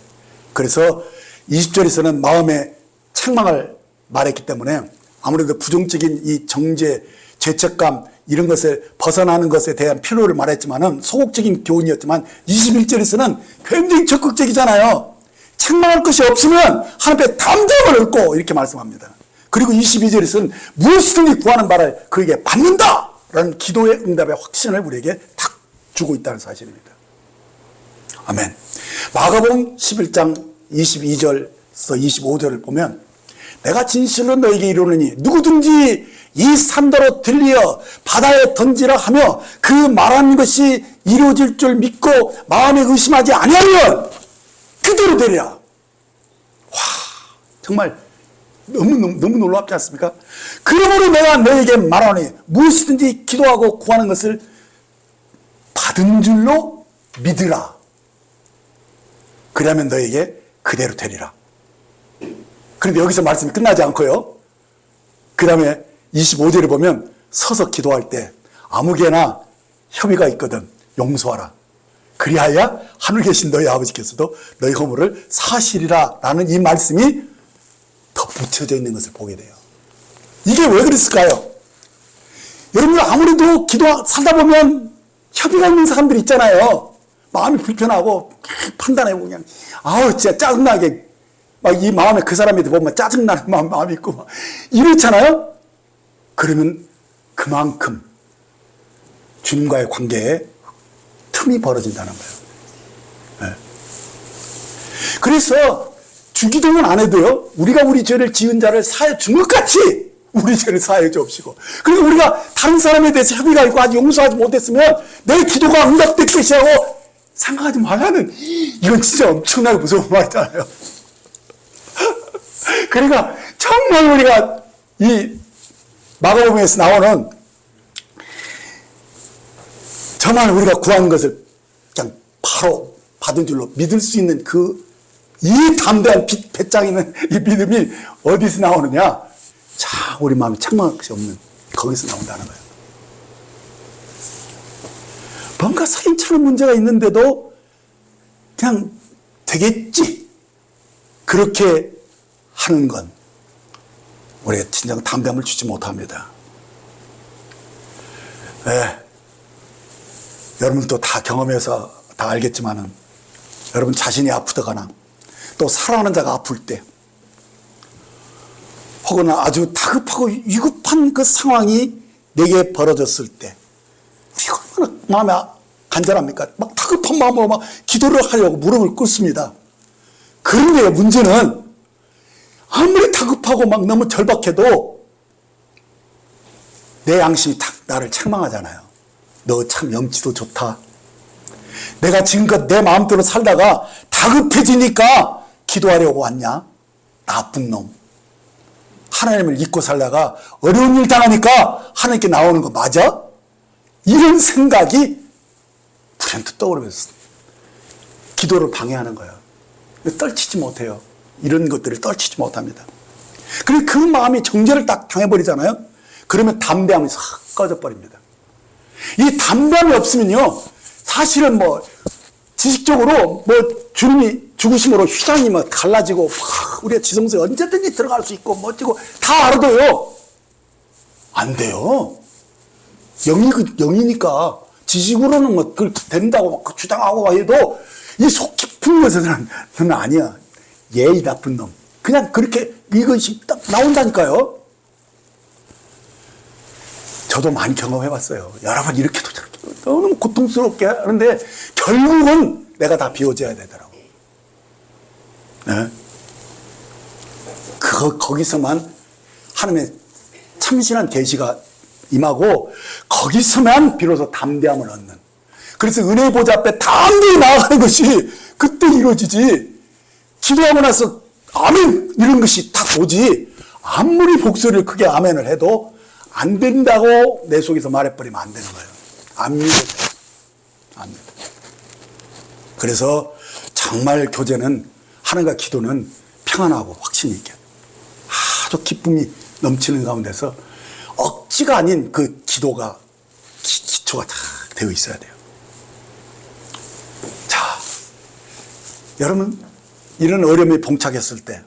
그래서 20절에서는 마음의 책망을 말했기 때문에 아무래도 부정적인 이 정죄, 죄책감 이런 것을 벗어나는 것에 대한 필요를 말했지만은 소극적인 교훈이었지만 21절에서는 굉장히 적극적이잖아요. 책망할 것이 없으면 하나님 앞에 담대함을 얻고 이렇게 말씀합니다. 그리고 22절에서는 무엇이든지 구하는 바를 그에게 받는다 라는 기도의 응답의 확신을 우리에게 탁 주고 있다는 사실입니다. 아멘. 마가복음 11장 22절에서 25절을 보면 내가 진실로 너에게 이르노니 누구든지 이 산더러 들리어 바다에 던지라 하며 그 말한 것이 이루어질 줄 믿고 마음에 의심하지 아니하면 그대로 되리라. 와, 정말 너무 놀랍지 않습니까? 그러므로 내가 너에게 말하노니 무엇이든지 기도하고 구하는 것을 받은 줄로 믿으라. 그러면 너에게 그대로 되리라. 그런데 여기서 말씀이 끝나지 않고요. 그 다음에 25절에 보면 서서 기도할 때 아무개나 협의가 있거든 용서하라. 그리하여 하늘 계신 너희 아버지께서도 너희 허물을 사시리라 라는 이 말씀이 덧붙여져 있는 것을 보게 돼요. 이게 왜 그랬을까요? 여러분 아무래도 살다 보면 협의가 있는 사람들이 있잖아요. 마음이 불편하고 판단해보고 그냥 진짜 짜증나게 막 이 마음에 그 사람에 보면 짜증나는 마음이 있고 막 이렇잖아요. 그러면 그만큼 주님과의 관계에 틈이 벌어진다는 거예요. 네. 그래서 주기도문 안 해도요, 우리가 우리 죄를 지은 자를 사해 준 것 같이 우리 죄를 사해 주옵시고, 그리고 우리가 다른 사람에 대해서 협의가 있고 아직 용서하지 못했으면 내 기도가 응답될 것이라고 생각하지 말라는, 이건 진짜 엄청나게 무서운 말이잖아요. 그러니까 정말 우리가 이 마가복음에서 나오는 정말 우리가 구한 것을 그냥 바로 받은 줄로 믿을 수 있는 이 담대한 배짱 있는 이 믿음이 어디서 나오느냐? 자, 우리 마음에 책망할 것이 없는 거기서 나온다는 거예요. 뭔가 사인처럼 문제가 있는데도 그냥 되겠지. 그렇게 하는 건 우리가 진정 담대함을 주지 못합니다. 네. 여러분도 다 경험해서 다 알겠지만은 여러분 자신이 아프다거나 또 사랑하는 자가 아플 때 혹은 아주 다급하고 위급한 그 상황이 내게 벌어졌을 때 우리가 얼마나 마음이 간절합니까? 막 다급한 마음으로 막 기도를 하려고 무릎을 꿇습니다. 그런데 문제는 아무리 다급하고 막 너무 절박해도 내 양심이 딱 나를 책망하잖아요. 너 참 염치도 좋다. 내가 지금껏 내 마음대로 살다가 다급해지니까 기도하려고 왔냐? 나쁜 놈. 하나님을 잊고 살다가 어려운 일 당하니까 하나님께 나오는 거 맞아? 이런 생각이 불현듯 떠오르면서 기도를 방해하는 거예요. 떨치지 못해요. 이런 것들을 떨치지 못합니다. 그리고 그 마음이 정죄를 딱 당해버리잖아요. 그러면 담대함이 싹 꺼져버립니다. 이 담대함이 없으면요, 사실은 뭐 지식적으로 뭐 주님이 죽으심으로 휘장이 뭐 갈라지고 우리가 지성소에 언제든지 들어갈 수 있고 멋지고 다 알아도요, 안 돼요. 영이니까 지식으로는 뭐 그걸 된다고 막 주장하고 해도 이 속 깊은 것은 아니야. 예의 나쁜 놈. 그냥 그렇게 이것이 딱 나온다니까요. 저도 많이 경험해봤어요. 여러 번 이렇게도 저렇게도 너무 고통스럽게 하는데 결국은 내가 다 비워줘야 되더라고. 네? 거기서만 하나님의 참신한 계시가 임하고 거기서만 비로소 담대함을 얻는. 그래서 은혜의 보좌 앞에 담대히 나아가는 것이 그때 이루어지지. 기도하고 나서 아멘 이런 것이 딱 오지. 아무리 목소리를 크게 아멘을 해도 안 된다고 내 속에서 말해버리면 안 되는 거예요. 안 믿어요. 안 믿어요. 그래서 정말 교제는, 하나님과 기도는 평안하고 확신이 있게 아주 기쁨이 넘치는 가운데서 억지가 아닌 그 기도가 기초가 다 되어 있어야 돼요. 자, 여러분 이런 어려움에 봉착했을 때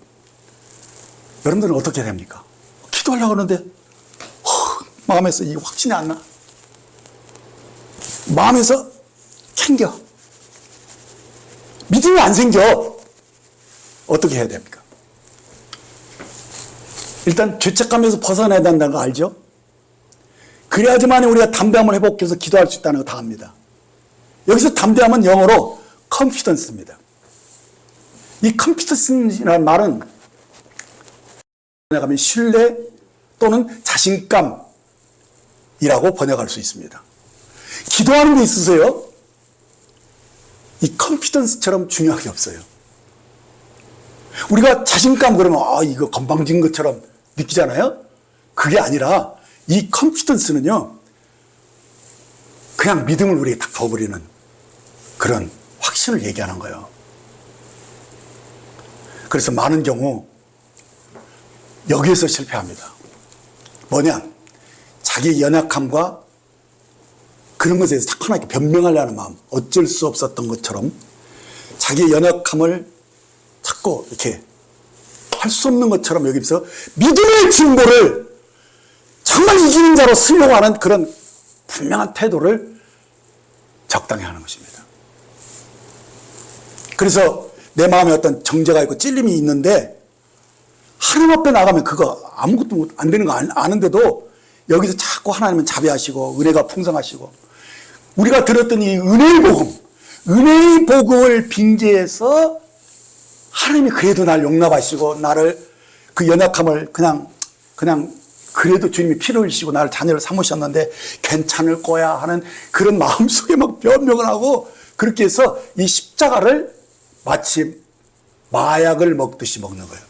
여러분들은 어떻게 됩니까? 기도하려고 하는데 마음에서 이 확신이 안 나. 마음에서 캥겨. 믿음이 안 생겨. 어떻게 해야 됩니까? 일단 죄책감에서 벗어나야 된다는 거 알죠? 그래야지만 우리가 담대함을 회복해서 기도할 수 있다는 거 다 압니다. 여기서 담대함은 영어로 confidence입니다. 이 confidence라는 말은 번역하면 신뢰 또는 자신감이라고 번역할 수 있습니다. 기도하는 데 있으세요? 이 confidence처럼 중요한 게 없어요. 우리가 자신감 그러면 이거 건방진 것처럼 느끼잖아요. 그게 아니라 이 confidence는요, 그냥 믿음을 우리에게 딱 줘버리는 그런 확신을 얘기하는 거예요. 그래서 많은 경우 여기에서 실패합니다. 뭐냐? 자기 연약함과 그런 것에 대해서 자꾸 하나님께 변명하려는 마음, 어쩔 수 없었던 것처럼 자기의 연약함을 자꾸 이렇게 할 수 없는 것처럼 여기서 믿음의 진보를 정말 이기는 자로 쓰려고 하는 그런 분명한 태도를 적당히 하는 것입니다. 그래서 내 마음에 어떤 정죄가 있고 찔림이 있는데 하나님 앞에 나가면 그거 아무것도 안 되는 거 아는데도 여기서 자꾸 하나님은 자비하시고 은혜가 풍성하시고 우리가 들었던 이 은혜의 복음을 빙자해서 하나님이 그래도 날 용납하시고 나를 그 연약함을 그냥 그래도 주님이 피를 흘리시고 나를 자녀를 삼으셨는데 괜찮을 거야 하는 그런 마음속에 막 변명을 하고 그렇게 해서 이 십자가를 마치 마약을 먹듯이 먹는 거예요.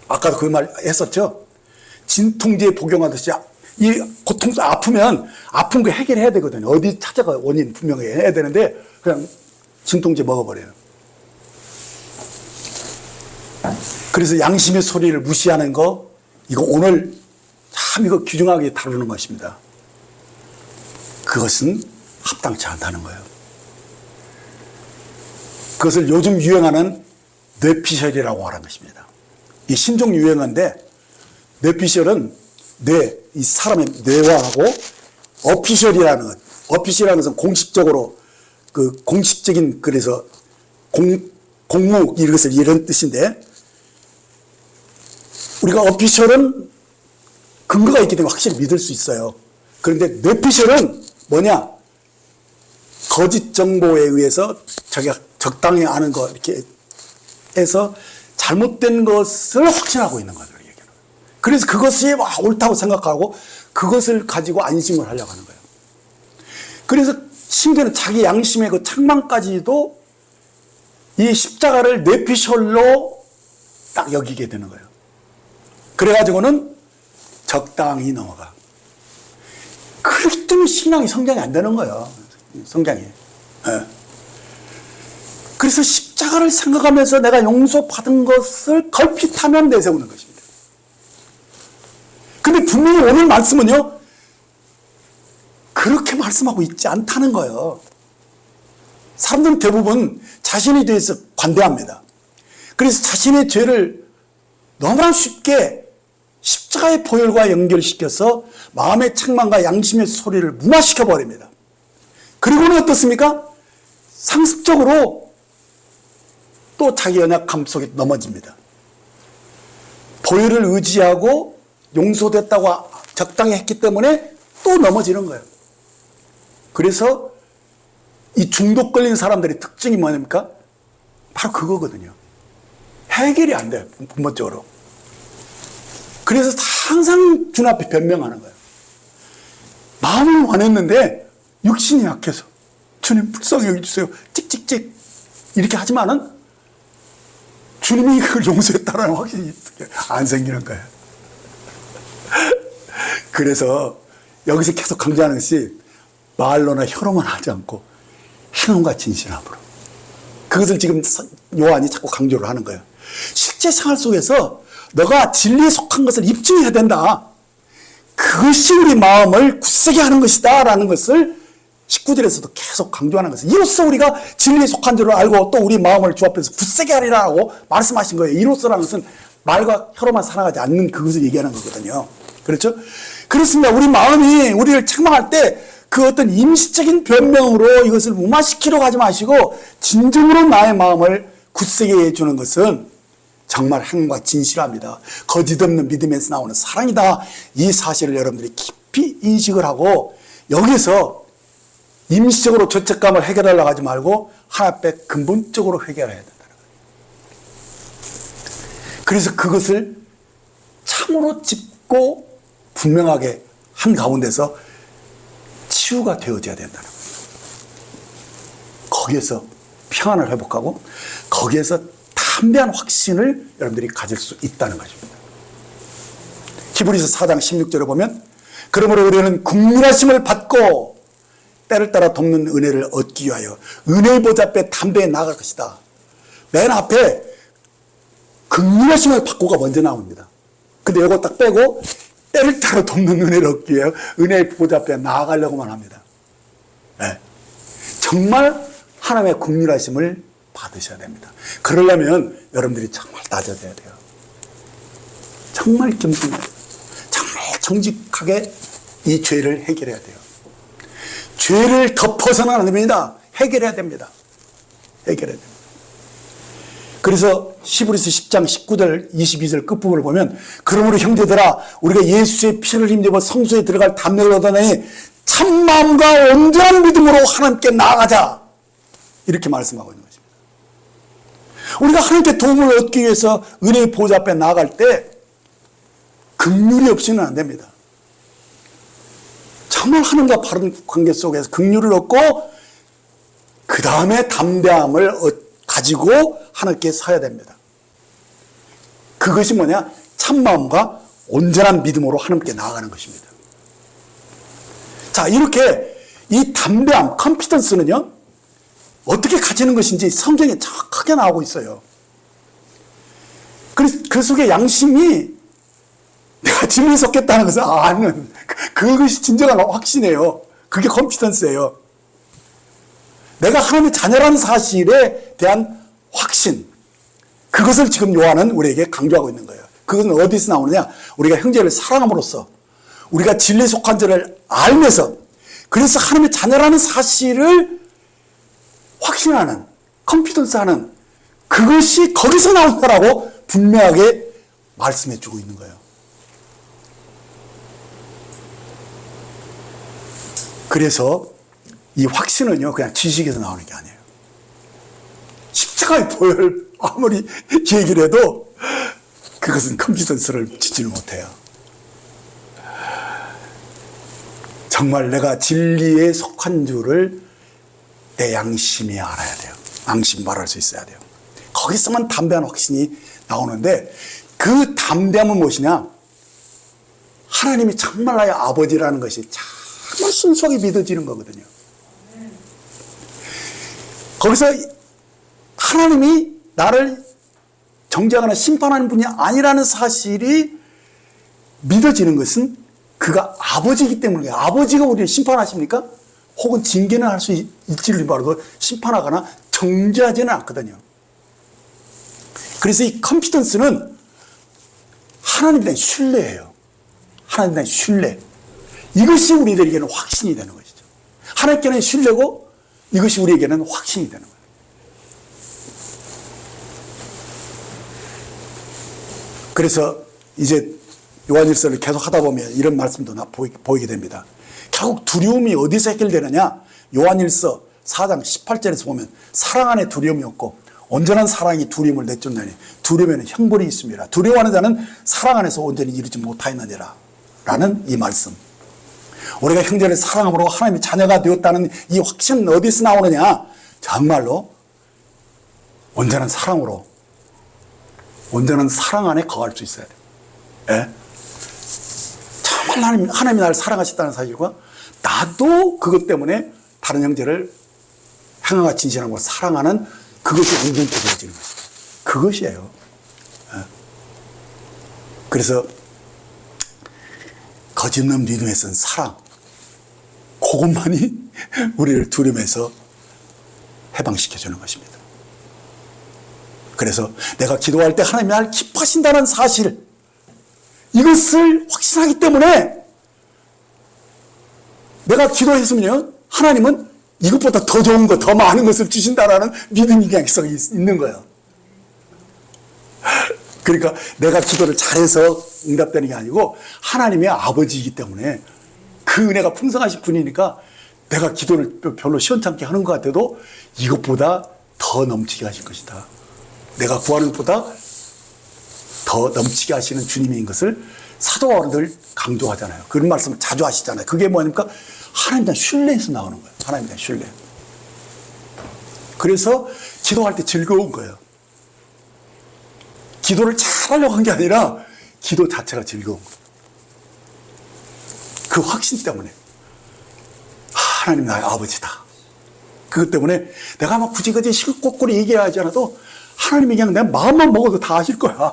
아까도 그 말 했었죠. 진통제에 복용하듯이 이 아프면 아픈 거 해결해야 되거든요. 어디 찾아가 원인 분명히 해야 되는데 그냥 진통제 먹어버려요. 그래서 양심의 소리를 무시하는 거, 이거 오늘 참 이거 귀중하게 다루는 것입니다. 그것은 합당치 않다는 거예요. 그것을 요즘 유행하는 뇌피셜이라고 하는 것입니다. 이 신종 유행어인데 뇌피셜은 이 사람의 뇌와하고 어피셜이라는 것, 어피셜이라는 것은 공식적으로 그 공식적인 그래서 공무 이것을 이런 뜻인데 우리가 어피셜은 근거가 있기 때문에 확실히 믿을 수 있어요. 그런데 뇌피셜은 뭐냐? 거짓 정보에 의해서 자기가 적당히 아는 거 이렇게 해서 잘못된 것을 확신하고 있는 거예요. 그래서 그것이 옳다고 생각하고 그것을 가지고 안심을 하려고 하는 거예요. 그래서 심지어는 자기 양심의 그 책망까지도 이 십자가를 뇌피셜로 딱 여기게 되는 거예요. 그래가지고는 적당히 넘어가. 그렇기 때문에 신앙이 성장이 안 되는 거예요. 성장이. 네. 그래서 십자가를 생각하면서 내가 용서받은 것을 걸핏하면 내세우는 것입니다. 근데 분명히 오늘 말씀은요, 그렇게 말씀하고 있지 않다는 거예요. 사람들은 대부분 자신에 대해서 관대합니다. 그래서 자신의 죄를 너무나 쉽게 십자가의 보혈과 연결시켜서 마음의 책망과 양심의 소리를 무마시켜 버립니다. 그리고는 어떻습니까? 상습적으로 또 자기 연약함 속에 넘어집니다. 보혈을 의지하고 용서됐다고 적당히 했기 때문에 또 넘어지는 거예요. 그래서 이 중독 걸린 사람들의 특징이 뭐냐니까? 바로 그거거든요. 해결이 안 돼요, 근본적으로. 그래서 항상 주님 앞에 변명하는 거예요. 마음을 원했는데 육신이 약해서 주님 불쌍히 여겨주세요. 찍찍찍 이렇게 하지만은 주님이 그걸 용서했다는 확신이 안 생기는 거예요. 그래서 여기서 계속 강조하는 것이 말로나 혀로만 하지 않고 행함과 진실함으로. 그것을 지금 요한이 자꾸 강조를 하는 거예요. 실제 생활 속에서 너가 진리에 속한 것을 입증해야 된다. 그것이 우리 마음을 굳세게 하는 것이다 라는 것을 19절에서도 계속 강조하는 것은, 이로써 우리가 진리에 속한 줄을 알고 또 우리 마음을 주 앞에서 굳세게 하리라고 말씀하신 거예요. 이로써라는 것은 말과 혀로만 살아가지 않는 그것을 얘기하는 거거든요. 그렇죠? 그렇습니다. 우리 마음이 우리를 책망할 때 그 어떤 임시적인 변명으로 이것을 무마시키려고 하지 마시고 진정으로 나의 마음을 굳세게 해주는 것은 정말 행과 진실합니다. 거짓 없는 믿음에서 나오는 사랑이다. 이 사실을 여러분들이 깊이 인식을 하고 여기서 임시적으로 죄책감을 해결하려고 하지 말고 하나 앞에 근본적으로 해결해야 된다는 거예요. 그래서 그것을 참으로 짚고 분명하게 한 가운데서 치유가 되어져야 된다는 거예요. 거기에서 평안을 회복하고 거기에서 담대한 확신을 여러분들이 가질 수 있다는 것입니다. 히브리서 4장 16절에 보면 그러므로 우리는 긍휼하심을 받고 때를 따라 돕는 은혜를 얻기 위하여 은혜의 보좌 앞에 담대히 나아갈 것이다. 맨 앞에 긍휼하심을 받고가 먼저 나옵니다. 근데 이거 딱 빼고 때를 따라 돕는 은혜를 얻기 위하여 은혜의 보좌 앞에 나아가려고만 합니다. 네. 정말 하나님의 긍휼하심을 받으셔야 됩니다. 그러려면 여러분들이 정말 낮아져야 돼요. 정말 겸손해야 돼요. 정말 정직하게 이 죄를 해결해야 돼요. 죄를 덮어서는 안 됩니다. 해결해야 됩니다. 해결해야 됩니다. 그래서 히브리서 10장 19절 22절 끝부분을 보면 그러므로 형제들아 우리가 예수의 피를 힘입어 성소에 들어갈 담력을 얻어내니 참마음과 온전한 믿음으로 하나님께 나아가자. 이렇게 말씀하고 있는 것입니다. 우리가 하나님께 도움을 얻기 위해서 은혜의 보좌 앞에 나아갈 때 긍휼이 없이는 안 됩니다. 정말 하나님과 바른 관계 속에서 긍휼을 얻고 그 다음에 담대함을 가지고 하나님께 서야 됩니다. 그것이 뭐냐? 참마음과 온전한 믿음으로 하나님께 나아가는 것입니다. 자, 이렇게 이 담대함, 컨피던스는요 어떻게 가지는 것인지 성경에 정확하게 나오고 있어요. 그래서 그 속에 양심이 내가 진리에 속겠다는 것을 아는 그것이 진정한 확신이에요. 그게 컨피던스예요. 내가 하나님의 자녀라는 사실에 대한 확신, 그것을 지금 요한은 우리에게 강조하고 있는 거예요. 그것은 어디서 나오느냐? 우리가 형제를 사랑함으로써 우리가 진리에 속한 줄을 알면서 그래서 하나님의 자녀라는 사실을 확신하는, 컨피던스하는 그것이 거기서 나온 거라고 분명하게 말씀해 주고 있는 거예요. 그래서 이 확신은요 그냥 지식에서 나오는 게 아니에요. 십자가의 보혈 아무리 얘기를 해도 그것은 컨피던스를 짓지는 못해요. 정말 내가 진리에 속한 줄을 내 양심이 알아야 돼요. 양심 말할 수 있어야 돼요. 거기서만 담대한 확신이 나오는데, 그 담대함은 무엇이냐? 하나님이 정말 나의 아버지라는 것이 정말 순수하게 믿어지는 거거든요. 거기서 하나님이 나를 정죄하거나 심판하는 분이 아니라는 사실이 믿어지는 것은 그가 아버지이기 때문이에요. 아버지가 우리를 심판하십니까? 혹은 징계는 할 수 있지를 바라고 심판하거나 정죄하지는 않거든요. 그래서 이 컨피던스는 하나님에 대한 신뢰예요. 하나님에 대한 신뢰. 이것이 우리들에게는 확신이 되는 것이죠. 하나님께는 신뢰고 이것이 우리에게는 확신이 되는 거예요. 그래서 이제 요한일서를 계속 하다 보면 이런 말씀도 보이게 됩니다. 결국 두려움이 어디서 해결되느냐? 요한일서 4장 18절에서 보면 사랑 안에 두려움이 없고 온전한 사랑이 두려움을 내쫓나니 두려움에는 형벌이 있습니다. 두려워하는 자는 사랑 안에서 온전히 이르지 못하였느니라 라는 이 말씀. 우리가 형제를 사랑함으로 하나님의 자녀가 되었다는 이 확신은 어디서 나오느냐? 정말로 온전한 사랑으로, 온전한 사랑 안에 거할 수 있어야 돼요. 예? 정말 하나님이 나를 사랑하셨다는 사실과 나도 그것 때문에 다른 형제를 향하가 진실한 걸 사랑하는 그것이 온전히 되어지는 것이죠. 그것이에요. 예. 그래서 거짓없는 믿음에 쓴 사랑, 그것만이 우리를 두려움에서 해방시켜주는 것입니다. 그래서 내가 기도할 때 하나님이 나를 기뻐하신다는 사실, 이것을 확신하기 때문에 내가 기도했으면 하나님은 이것보다 더 좋은 것, 더 많은 것을 주신다라는 믿음이 그냥 있는 거예요. 그러니까 내가 기도를 잘해서 응답되는 게 아니고 하나님의 아버지이기 때문에 그 은혜가 풍성하신 분이니까 내가 기도를 별로 시원찮게 하는 것 같아도 이것보다 더 넘치게 하실 것이다. 내가 구하는 것보다 더 넘치게 하시는 주님인 것을 사도 바울은 강조하잖아요. 그런 말씀을 자주 하시잖아요. 그게 뭐냐니까 하나님에 대한 신뢰에서 나오는 거예요. 하나님에 대한 신뢰. 그래서 기도할 때 즐거운 거예요. 기도를 잘하려고 한 게 아니라 기도 자체가 즐거운 거예요. 그 확신 때문에 하나님 나의 아버지다. 그것 때문에 내가 막 굳이 실컷거리 얘기하지 않아도 하나님이 그냥 내 마음만 먹어도 다 아실 거야.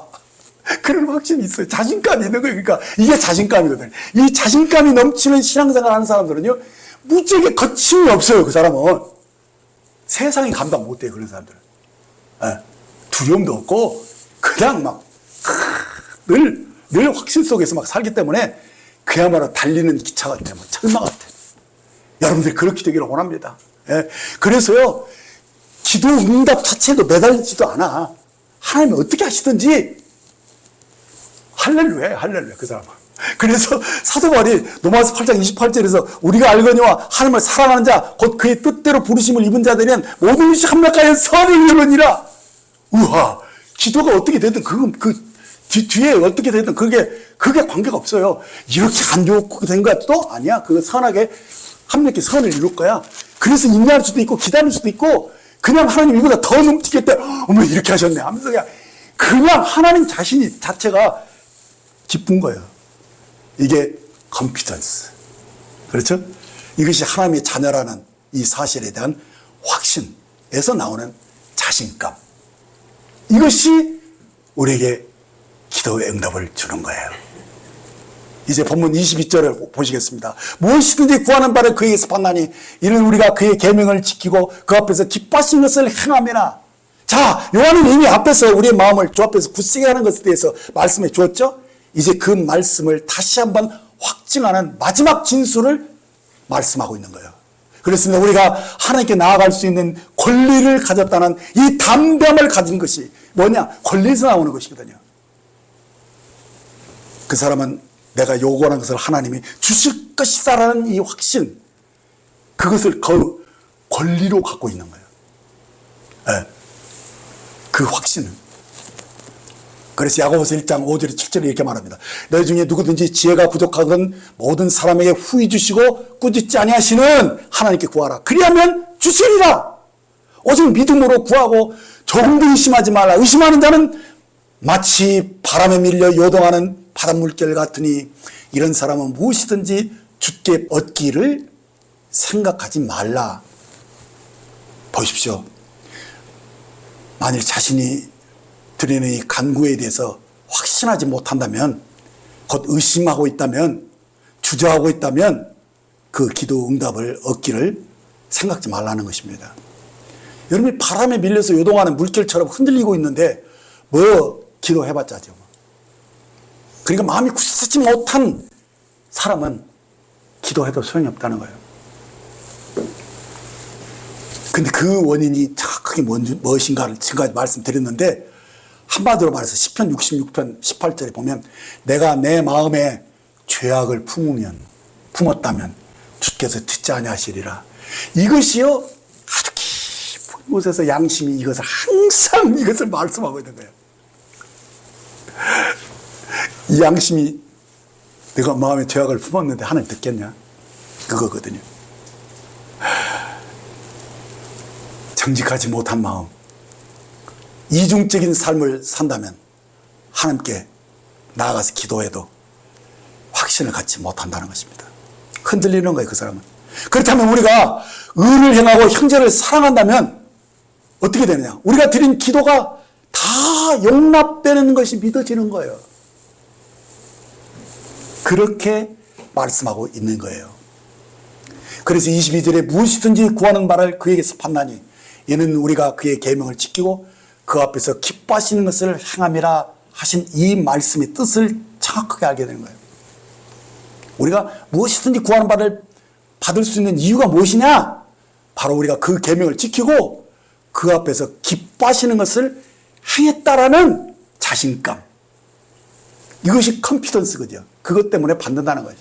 그런 확신이 있어요. 자신감이 있는 거예요. 그러니까 이게 자신감이거든요. 이 자신감이 넘치는 신앙생활 하는 사람들은요, 무지하게 거침이 없어요. 그 사람은 세상이 감당 못해요. 그런 사람들은. 네. 두려움도 없고 그냥 막 늘 확신 속에서 막 살기 때문에 그야말로 달리는 기차 같아요. 철마 같아요. 여러분들이 그렇게 되기를 원합니다. 예. 그래서요, 기도 응답 자체도 매달리지도 않아. 하나님이 어떻게 하시든지 할렐루야, 할렐루야, 그 사람은. 그래서 사도 바울이 로마서 8장 28절에서 우리가 알거니와 하나님을 사랑하는 자, 곧 그의 뜻대로 부르심을 입은 자들은 모든 것이 합력하여 선을 이루니라. 우와, 기도가 어떻게 되든 뒤에 어떻게 되든 그게 관계가 없어요. 이렇게 안 좋고 된 것도 아니야. 그거 선하게 합력해 선을 이룰 거야. 그래서 인내할 수도 있고 기다릴 수도 있고 그냥 하나님 이보다 더 넘치겠다. 어머 이렇게 하셨네 하면서 그냥 하나님 자체가 기쁜 거예요. 이게 컨피던스. 그렇죠? 이것이 하나님의 자녀라는 이 사실에 대한 확신에서 나오는 자신감. 이것이 우리에게 기도의 응답을 주는 거예요. 이제 본문 22절을 보시겠습니다. 무엇이든지 구하는 바를 그에게서 받나니 이는 우리가 그의 계명을 지키고 그 앞에서 기뻐하신 것을 행함이나. 자, 요한은 이미 앞에서 우리의 마음을 주 앞에서 굳세게 하는 것에 대해서 말씀해 주었죠. 이제 그 말씀을 다시 한번 확증하는 마지막 진술을 말씀하고 있는 거예요. 그렇습니다. 우리가 하나님께 나아갈 수 있는 권리를 가졌다는 이 담대함을 가진 것이 뭐냐? 권리에서 나오는 것이거든요. 그 사람은 내가 요구하는 것을 하나님이 주실 것이다라는 이 확신, 그것을 그 권리로 갖고 있는 거예요. 네. 그 확신은 그래서 야고보서 1장 5절에 7절에 이렇게 말합니다. 너희 중에 누구든지 지혜가 부족하거든 모든 사람에게 후히 주시고 꾸짖지 아니하시는 하나님께 구하라. 그리하면 주시리라. 오직 믿음으로 구하고 조금도 의심하지 말라. 의심하는 자는 마치 바람에 밀려 요동하는 바닷물결 같으니 이런 사람은 무엇이든지 주께 얻기를 생각하지 말라. 보십시오. 만일 자신이 드리는 이 간구에 대해서 확신하지 못한다면, 곧 의심하고 있다면, 주저하고 있다면 그 기도 응답을 얻기를 생각지 말라는 것입니다. 여러분이 바람에 밀려서 요동하는 물결처럼 흔들리고 있는데 뭐 기도해봤자죠. 그러니까 마음이 굳세지 못한 사람은 기도해도 소용이 없다는 거예요. 근데 그 원인이 정확하게 무엇인가를 지금까지 말씀드렸는데, 한마디로 말해서 시편 66편 18절에 보면 내가 내 마음에 죄악을 품었다면 주께서 듣지 아니하시리라. 이것이요 아주 깊은 곳에서 양심이 이것을 항상 이것을 말씀하고 있는 거예요. 이 양심이 내가 마음에 죄악을 품었는데 하나님 듣겠냐? 그거거든요. 정직하지 못한 마음, 이중적인 삶을 산다면 하나님께 나아가서 기도해도 확신을 갖지 못한다는 것입니다. 흔들리는 거예요, 그 사람은. 그렇다면 우리가 의를 행하고 형제를 사랑한다면 어떻게 되느냐? 우리가 드린 기도가 다 용납되는 것이 믿어지는 거예요. 그렇게 말씀하고 있는 거예요. 그래서 22절에 무엇이든지 구하는 바를 그에게서 받나니 이는 우리가 그의 계명을 지키고 그 앞에서 기뻐하시는 것을 행함이라 하신 이 말씀의 뜻을 정확하게 알게 되는 거예요. 우리가 무엇이든지 구하는 바를 받을 수 있는 이유가 무엇이냐? 바로 우리가 그 계명을 지키고 그 앞에서 기뻐하시는 것을 행했다라는 자신감. 이것이 컨피던스거든요. 그것 때문에 받는다는 거예요.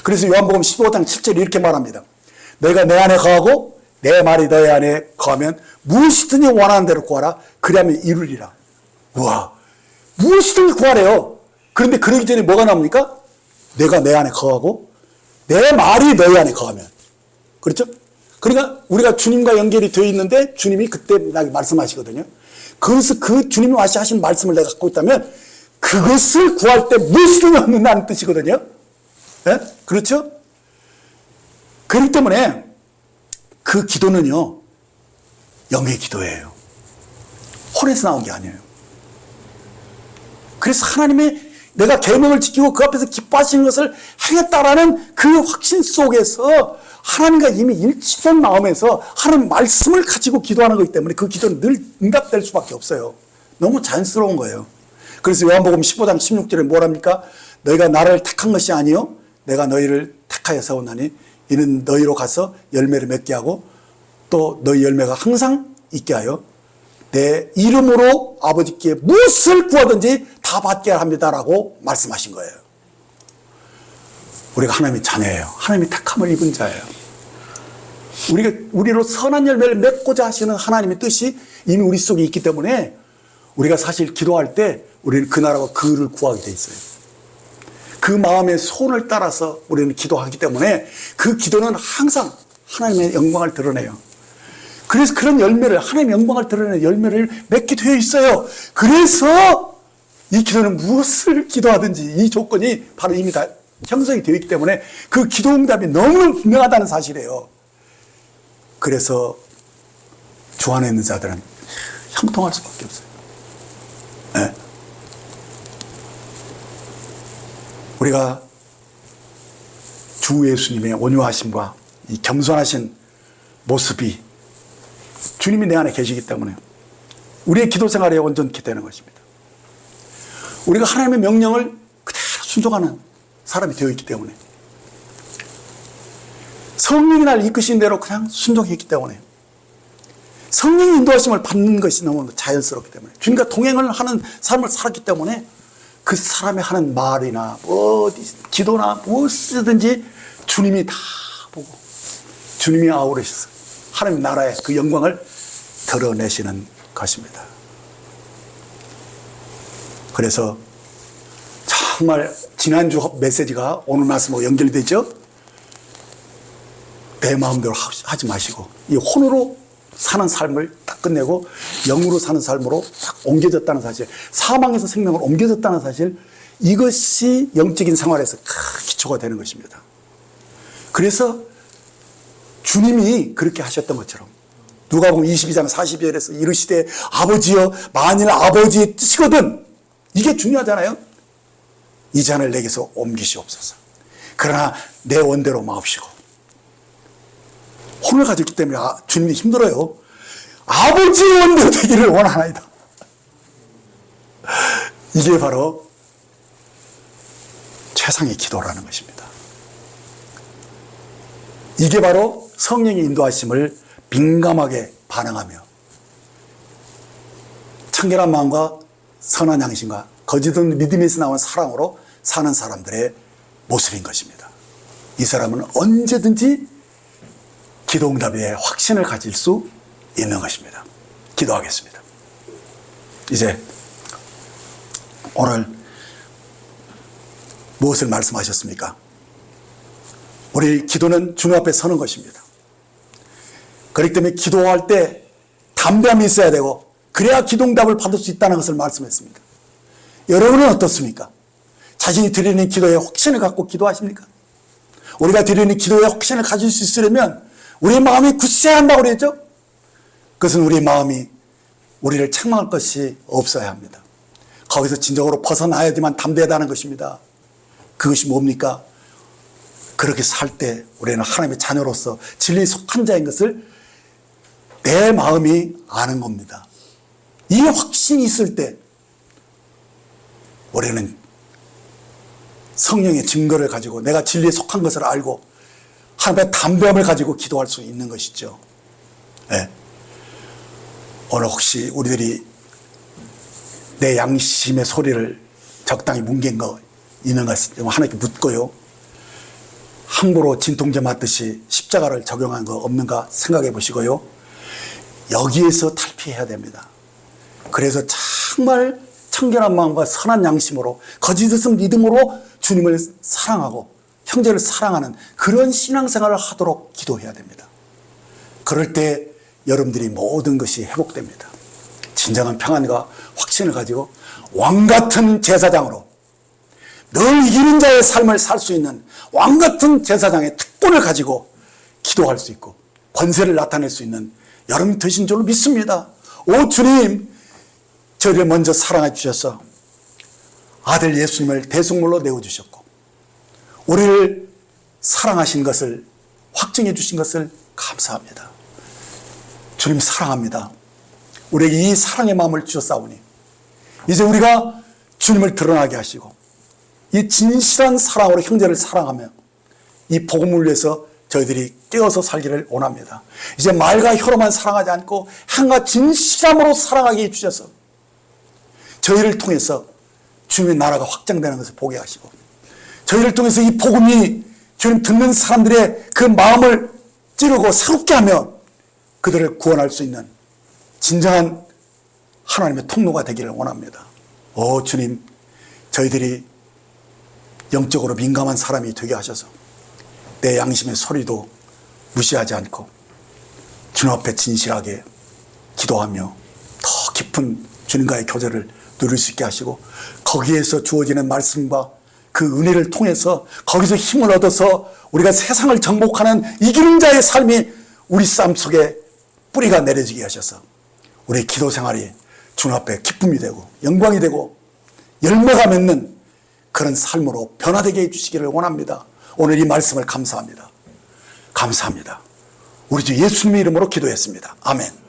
그래서 요한복음 15장 7절에 이렇게 말합니다. 너희가 내 안에 거하고 내 말이 너희 안에 거하면 무엇이든지 원하는 대로 구하라. 그리하면 이루리라. 우와, 무엇이든지 구하래요. 그런데 그러기 전에 뭐가 나옵니까? 내가 내 안에 거하고 내 말이 너희 안에 거하면. 그렇죠? 그러니까 우리가 주님과 연결이 되어 있는데 주님이 그때 나에게 말씀하시거든요. 그래서 그 주님이 하신 말씀을 내가 갖고 있다면 그것을 구할 때 무엇이든지 얻는다는 뜻이거든요. 네? 그렇죠? 그렇기 때문에 그 기도는요, 영의 기도예요. 혼에서 나온 게 아니에요. 그래서 하나님이 내가 계명을 지키고 그 앞에서 기뻐하시는 것을 행했다라는 그 확신 속에서 하나님과 이미 일치된 마음에서 하나님 말씀을 가지고 기도하는 거기 때문에 그 기도는 늘 응답될 수밖에 없어요. 너무 자연스러운 거예요. 그래서 요한복음 15장 16절에 뭐랍니까? 너희가 나를 택한 것이 아니요 내가 너희를 택하여 세웠나니 이는 너희로 가서 열매를 맺게 하고 또 너희 열매가 항상 있게 하여 내 이름으로 아버지께 무엇을 구하든지 다 받게 합니다라고 말씀하신 거예요. 우리가 하나님의 자녀예요. 하나님의 택함을 입은 자예요. 우리로 선한 열매를 맺고자 하시는 하나님의 뜻이 이미 우리 속에 있기 때문에 우리가 사실 기도할 때 우리는 그 나라와 그 의를 구하게 돼 있어요. 그 마음의 손을 따라서 우리는 기도하기 때문에 그 기도는 항상 하나님의 영광을 드러내요. 그래서 그런 열매를, 하나님의 영광을 드러내는 열매를 맺게 되어 있어요. 그래서 이 기도는 무엇을 기도하든지 이 조건이 바로 이미 다 형성이 되어 있기 때문에 그 기도 응답이 너무 분명하다는 사실이에요. 그래서 주 안에 있는 자들은 형통할 수밖에 없어요. 네. 우리가 주 예수님의 온유하심과 이 겸손하신 모습이 주님이 내 안에 계시기 때문에 우리의 기도 생활에 온전케 되는 것입니다. 우리가 하나님의 명령을 그대로 순종하는 사람이 되어 있기 때문에 성령이 날 이끄신 대로 그냥 순종했기 때문에 성령의 인도하심을 받는 것이 너무 자연스럽기 때문에 주님과 동행을 하는 삶을 살았기 때문에 그 사람이 하는 말이나 기도나 무엇이든지 주님이 다 보고 주님이 아우르셔서 하나님 나라의 그 영광을 드러내시는 것입니다. 그래서 정말 지난주 메시지가 오늘 말씀하고 연결되죠? 내 마음대로 하지 마시고 이 혼으로 사는 삶을 딱 끝내고 영으로 사는 삶으로 딱 옮겨졌다는 사실, 사망에서 생명으로 옮겨졌다는 사실, 이것이 영적인 생활에서 큰 기초가 되는 것입니다. 그래서 주님이 그렇게 하셨던 것처럼 누가복음 22장 40절에서 이르시되 아버지여 만일 아버지의 뜻이거든, 이게 중요하잖아요. 이 잔을 내게서 옮기시옵소서. 그러나 내 원대로 마옵시고. 혼을 가졌기 때문에 주님이 힘들어요. 아버지의 원대로 되기를 원하나이다. 이게 바로 최상의 기도라는 것입니다. 이게 바로 성령의 인도하심을 민감하게 반응하며 청결한 마음과 선한 양심과 거짓은 믿음에서 나온 사랑으로 사는 사람들의 모습인 것입니다. 이 사람은 언제든지 기도응답에 확신을 가질 수 있는 것입니다. 기도하겠습니다. 이제 오늘 무엇을 말씀하셨습니까? 우리 기도는 주님 앞에 서는 것입니다. 그렇기 때문에 기도할 때 담대함이 있어야 되고 그래야 기도응답을 받을 수 있다는 것을 말씀했습니다. 여러분은 어떻습니까? 자신이 드리는 기도에 확신을 갖고 기도하십니까? 우리가 드리는 기도에 확신을 가질 수 있으려면 우리의 마음이 굳세야 한다고 그랬죠? 그것은 우리의 마음이 우리를 책망할 것이 없어야 합니다. 거기서 진정으로 벗어나야지만 담대하다는 것입니다. 그것이 뭡니까? 그렇게 살 때 우리는 하나님의 자녀로서 진리에 속한 자인 것을 내 마음이 아는 겁니다. 이 확신이 있을 때 우리는 성령의 증거를 가지고 내가 진리에 속한 것을 알고 하나님의 담대함을 가지고 기도할 수 있는 것이죠. 네. 오늘 혹시 우리들이 내 양심의 소리를 적당히 뭉갠 거 있는 것 하나님께 묻고요. 함부로 진통제 맞듯이 십자가를 적용한 거 없는가 생각해 보시고요. 여기에서 탈피해야 됩니다. 그래서 정말 청결한 마음과 선한 양심으로 거짓없는 믿음으로 주님을 사랑하고 형제를 사랑하는 그런 신앙생활을 하도록 기도해야 됩니다. 그럴 때 여러분들이 모든 것이 회복됩니다. 진정한 평안과 확신을 가지고 왕같은 제사장으로 늘 이기는 자의 삶을 살 수 있는 왕같은 제사장의 특권을 가지고 기도할 수 있고 권세를 나타낼 수 있는 여러분 되신 줄로 믿습니다. 오 주님, 저희를 먼저 사랑해 주셔서 아들 예수님을 대속물로 내어주셨고 우리를 사랑하신 것을 확증해 주신 것을 감사합니다. 주님 사랑합니다. 우리에게 이 사랑의 마음을 주셨사오니 이제 우리가 주님을 드러나게 하시고 이 진실한 사랑으로 형제를 사랑하며 이 복음을 위해서 저희들이 깨어서 살기를 원합니다. 이제 말과 혀로만 사랑하지 않고 행과 진실함으로 사랑하게 해주셔서 저희를 통해서 주님의 나라가 확장되는 것을 보게 하시고 저희를 통해서 이 복음이 주님 듣는 사람들의 그 마음을 찌르고 새롭게 하며 그들을 구원할 수 있는 진정한 하나님의 통로가 되기를 원합니다. 오 주님, 저희들이 영적으로 민감한 사람이 되게 하셔서 내 양심의 소리도 무시하지 않고 주님 앞에 진실하게 기도하며 더 깊은 주님과의 교제를 누릴 수 있게 하시고 거기에서 주어지는 말씀과 그 은혜를 통해서 거기서 힘을 얻어서 우리가 세상을 정복하는 이기는 자의 삶이 우리 삶 속에 뿌리가 내려지게 하셔서 우리 기도 생활이 주님 앞에 기쁨이 되고 영광이 되고 열매가 맺는 그런 삶으로 변화되게 해주시기를 원합니다. 오늘 이 말씀을 감사합니다. 감사합니다. 우리 주 예수님의 이름으로 기도했습니다. 아멘.